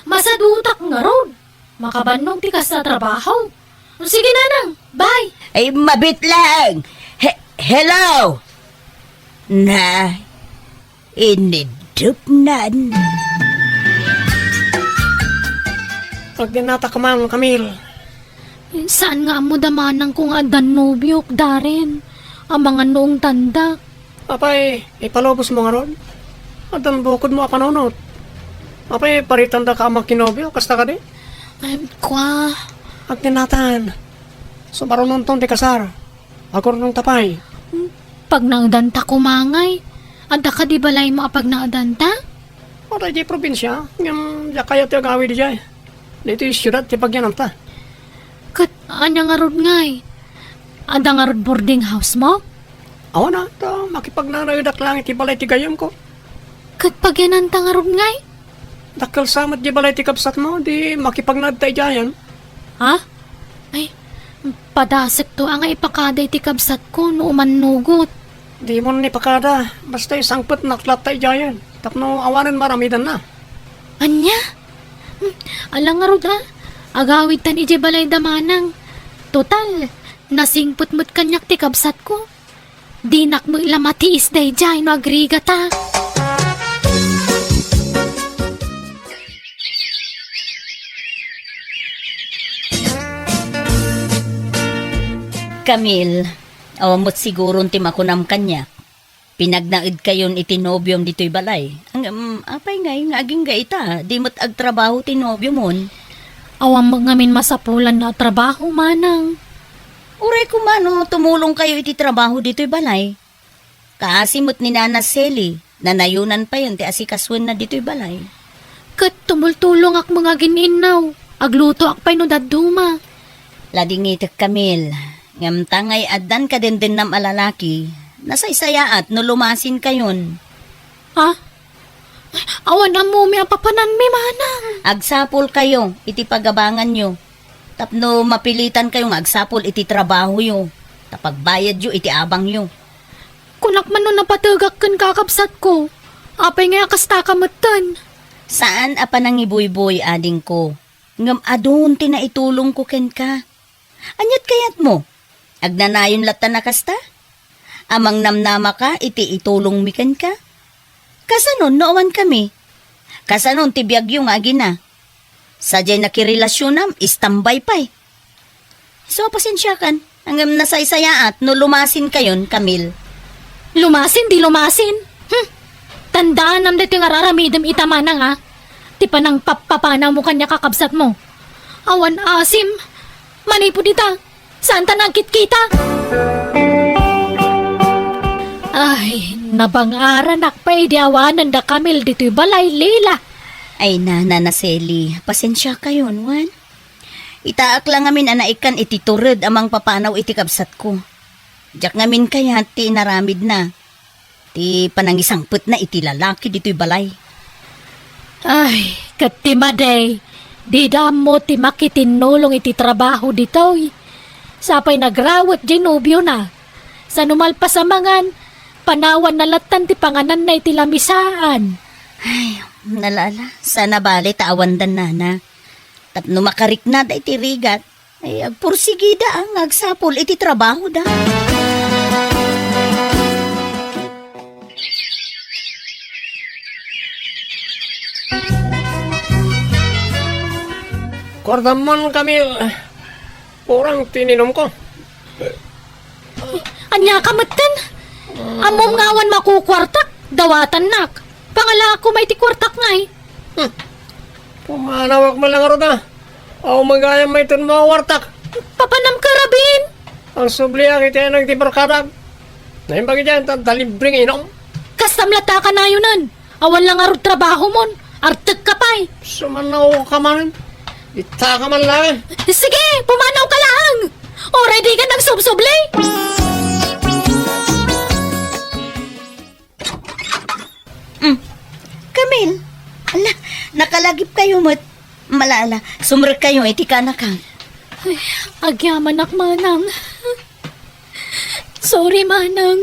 Masadutak nga rod. Makabanong ti kas sa trabaho. O sige nanang, bye. Ay mabit lang. Hello. Na inidupnan. Pagdinata ka man, Camille. Saan nga mo damanang kung adan nobyok, Darren? Ang mga noong tanda. Apay, ipalobos mo nga ron. Adan bukod mo apanunot. Apay, paritanda ka makinobyo, kasta ka di. Ay, kwa. Agdinatan. So, maroon tong di kasar. Ako rin tapay. Pag naadanta kumangay, ada ka di balay mo apag naadanta? O, di probinsya. Ngam, kaya ti agawi di jay. Dito yung syudad, ti pagyanan ta. Kat, anya nga rod ngay? Ada nga rod boarding house mo? Awa na, to, makipagnarayodak lang iti balay ti gayam ko. Kat pagyananta nga rod ngay? Dakal samat di balay ti kapsat mo, di makipagnadtay jayan. Ha? Ay, padasik to ang ipakaday ti kabsat ko no umanugot. Di mo ni pakada, basta isangpot naklatay jayan. Tapno awanan maramidan na. Anya? Alang nga rod ha? Agawid tan ije balay damanang. Total, nasingput mo't kanyak ti kabsat ko. Dinak mo ilamatiis day jay no agriga ta. Camille, awamot siguro ti makunam kanya. Pinagnaid kayon itinobyom dito'y balay. Ang apay ngay, nga aging gaita, di mo't agtrabaho tinobyo mon. Awang ngamin masapulan na trabaho manang. Uray kumano, tumulong kayo iti trabaho dito'y balay. Kaasimot ni Nana Selly, nanayunan pa yun ti asikaswen na dito'y balay. Kat tumultulong ak mga gininaw. Agluto ak pa'y no daduma. Lading itik Camille, ngam tangay addan ka din nam alalaki, nasaysayaat no lumasin kayon. Ha? Ay, awan ang mumi ang papanan mi manang. Agsapol kayo, iti pagabangan nyo. Tapno mapilitan kayong agsapol iti trabaho yo. Tapagbayad yo iti abang yo. Kunak man no napatagak kan kakabsat ko. Apay nga kasta kamatan. Saan apa nang iboy-boy ading ko? Ngam adun tinaitulong ko ken ka. Anyat kayat mo? Agnanayon latan na kasta? Amang namnama ka, iti itulong mikan ka? Kasanon nooman kami? Kasanon tibiyag yung agi na? Sadyay nakirelasyon istambay pa'y. So, pasensya kan. Hanggang nasaysayaat no lumasin kayon, Camille. Lumasin, di lumasin. Tandaan nam dito nga raramidam itamanang ha. Ti pa nang papapana mo kanya kakabsat mo. Awan asim. Manipo dita. Saan ta nagkit kita? Ay, Nabangaran akpay diawanan da kamil dito'y balay lila. Ay na Seli, pasensya kayo, Juan. Itaak lang amin anaikan iti turod amang papanaw iti kabsat ko. Diyak ngamin kaya ti naramid na. Ti panangisangput na iti lalaki dito'y balay. Ay, katimaday. Di damo ti makitinulong iti trabaho dito'y. Sapay nagrawat ginubyo na. Sa numalpasamangan, panawan na latan ti panganan na iti lamisaan. Ay, nalala. Sana bali taawandan na. Tapno makarik na da iti rigat. Ay, agpursigida ang agsapol iti trabaho da. Kordaman kami, kurang tininom ko. Anya kamatan? Amom ngawan makukwartak, dawatan nak. Pangala ako may ti kwartak ngay. Pumanawak mo lang na. O magayang may ito mga wartak. Papanam karabin. Ang subliya kita ng tibarkadag. Naimbagi dyan, talibring inom. Kastam lata ka na yunan. Awan lang arod trabaho mon. Artag ka pa'y. Sumanaw ka man. Ita ka man lang. Sige, pumanaw ka lang. Already ka nagsubsublay. Camille, ala, nakalagip kayo mo't malala. Sumrek kayo, iti ka na ka. Ay, agyaman ak manang. Sorry manang.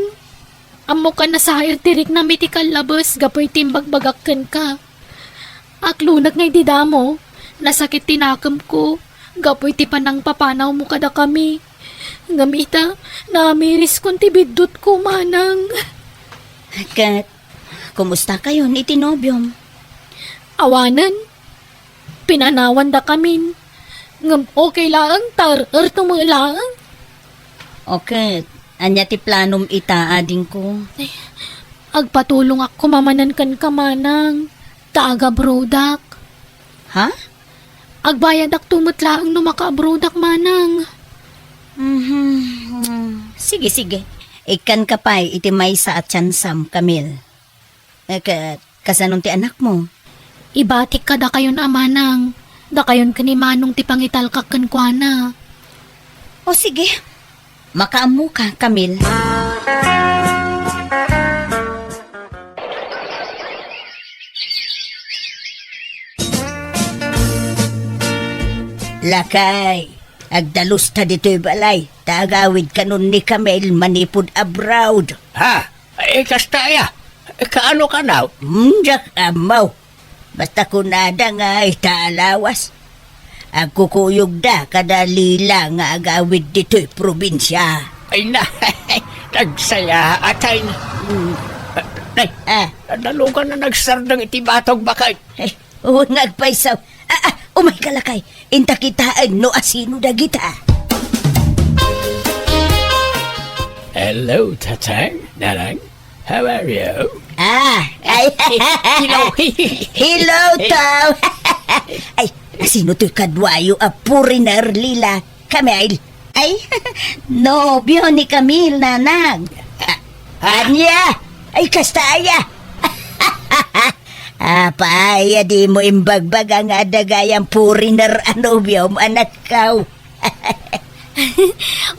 Amo ka na sa tirik na mitikal labas, gapoy timbagbagakan ka. Aklunag ngay didamo, nasakit tinakam ko, gapoy ti panang papanaw mo kada kami. Ngamita, namiris kong tibidot ko manang. Kat, kumusta kayo ni tinobyom? Awanan, pinanawan da kami. Ngam okay lang, erto mo lang. Okay, anya ti planom ita ading ko. Agpatulong ako mamanan kan kamanang. Taaga brodak. Ha? Agbayad ak tumutlaang no maka-brodak manang. Sige. Ikan ka pa'y iti maysa at tsansam, Camille. Kasanong ti anak mo? Ibatik ka da kayon amanang. Da kayon kanimanong ti pangital kakan kwa na. O sige, makaamu ka, Camille. Lakay, agdalus ta dito'y balay. Tagawid kanon ni Camille manipod abroad. Ha? Kasta ya. Kaano ka na? Jak amaw. Basta kunada nga itaalawas. Agkukuyog da kada lila nga agawid dito'y probinsya. Ay na. Nagsaya atay. Nay, nalugan na nagsardang itibatog bakay. Huwag ngagpaisaw. Umay kalakay. Inta kitaan no asino dagita. Hello, Tatang, Nanang. How are you? Hello. Hello, Tao. Ay, asino to'y kadwayo a puriner lila, Camille. Ay, nobyo ni Camille, nanang. Anya, ay kastaya. Paaya di mo imbagbag ang adagayang puriner anobyom anak kaw.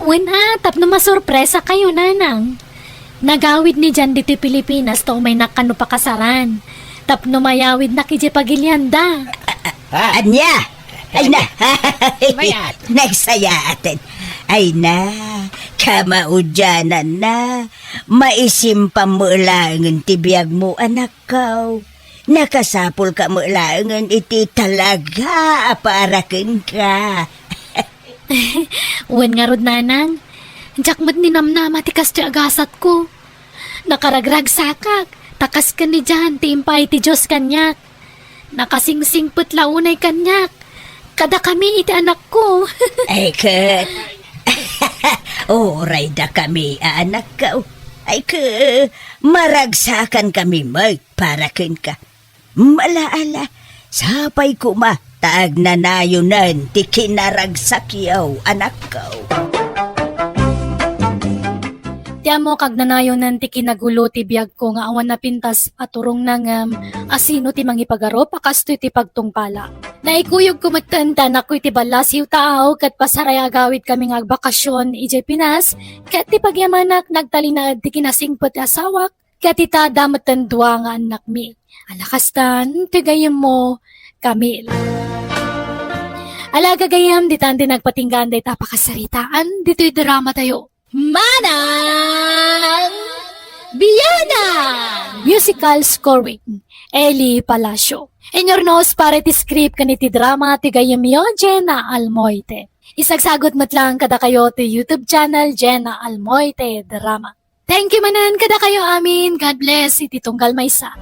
Wala, tapno masurpresa kayo nanang. Nagawid ni Jan dito Pilipinas to may nakano pa kasaran. Tapno mayawid na kiji pagilyanda. Anya, ay na. Mayat. Nagsayaten. Ay na, kamaudyanan na. Maisim pa mo langan tibiyag mo anak kaw. Nakasapol ka mo langan iti talaga para ka. Wen nga rod nanang. Jakmat ni namnama tikas ti agasat ko. Nakaragrag sakak. Takas ka ni Jan tiimpay ti Diyos kanyak. Nakasingsing putlaunay kanyak. Kada kami iti anak ko. Ay kat. Oray da kami anak ka. Ay ka. Maragsakan kami magparakin ka. Malaala. Sapay ko ma. Taag na nayunan ti kinaragsakyaw anak ko. Tiyan mo kag nanayon nan ti kinagulo ti biyag ko nga awan na pintas at turong nang asino ti mangipagaro pakasto ti pagtungpala. Naikuyog kumatanda na ko'y ti balasiw tao kat pasaraya gawid kami nga bakasyon ijay Pinas kat ti pagyamanak nagtalinaad ti kinasingpot ti asawak kat ita damatan dua nga anak mi. Alakastan, tigayem mo, Camille. Alaga gayam, di tante nagpatinggan day tapakasaritaan, dito'y drama tayo. Manang Biyana! Musical scoring, Eli Palacio. Enyornos para ti script kaniti drama ti gayam yo, Jenna Almoite. Isagsagot mo't lang kada kayo ti YouTube channel, Jenna Almoite Drama. Thank you manan kada kayo amin. God bless, iti tunggal maysa.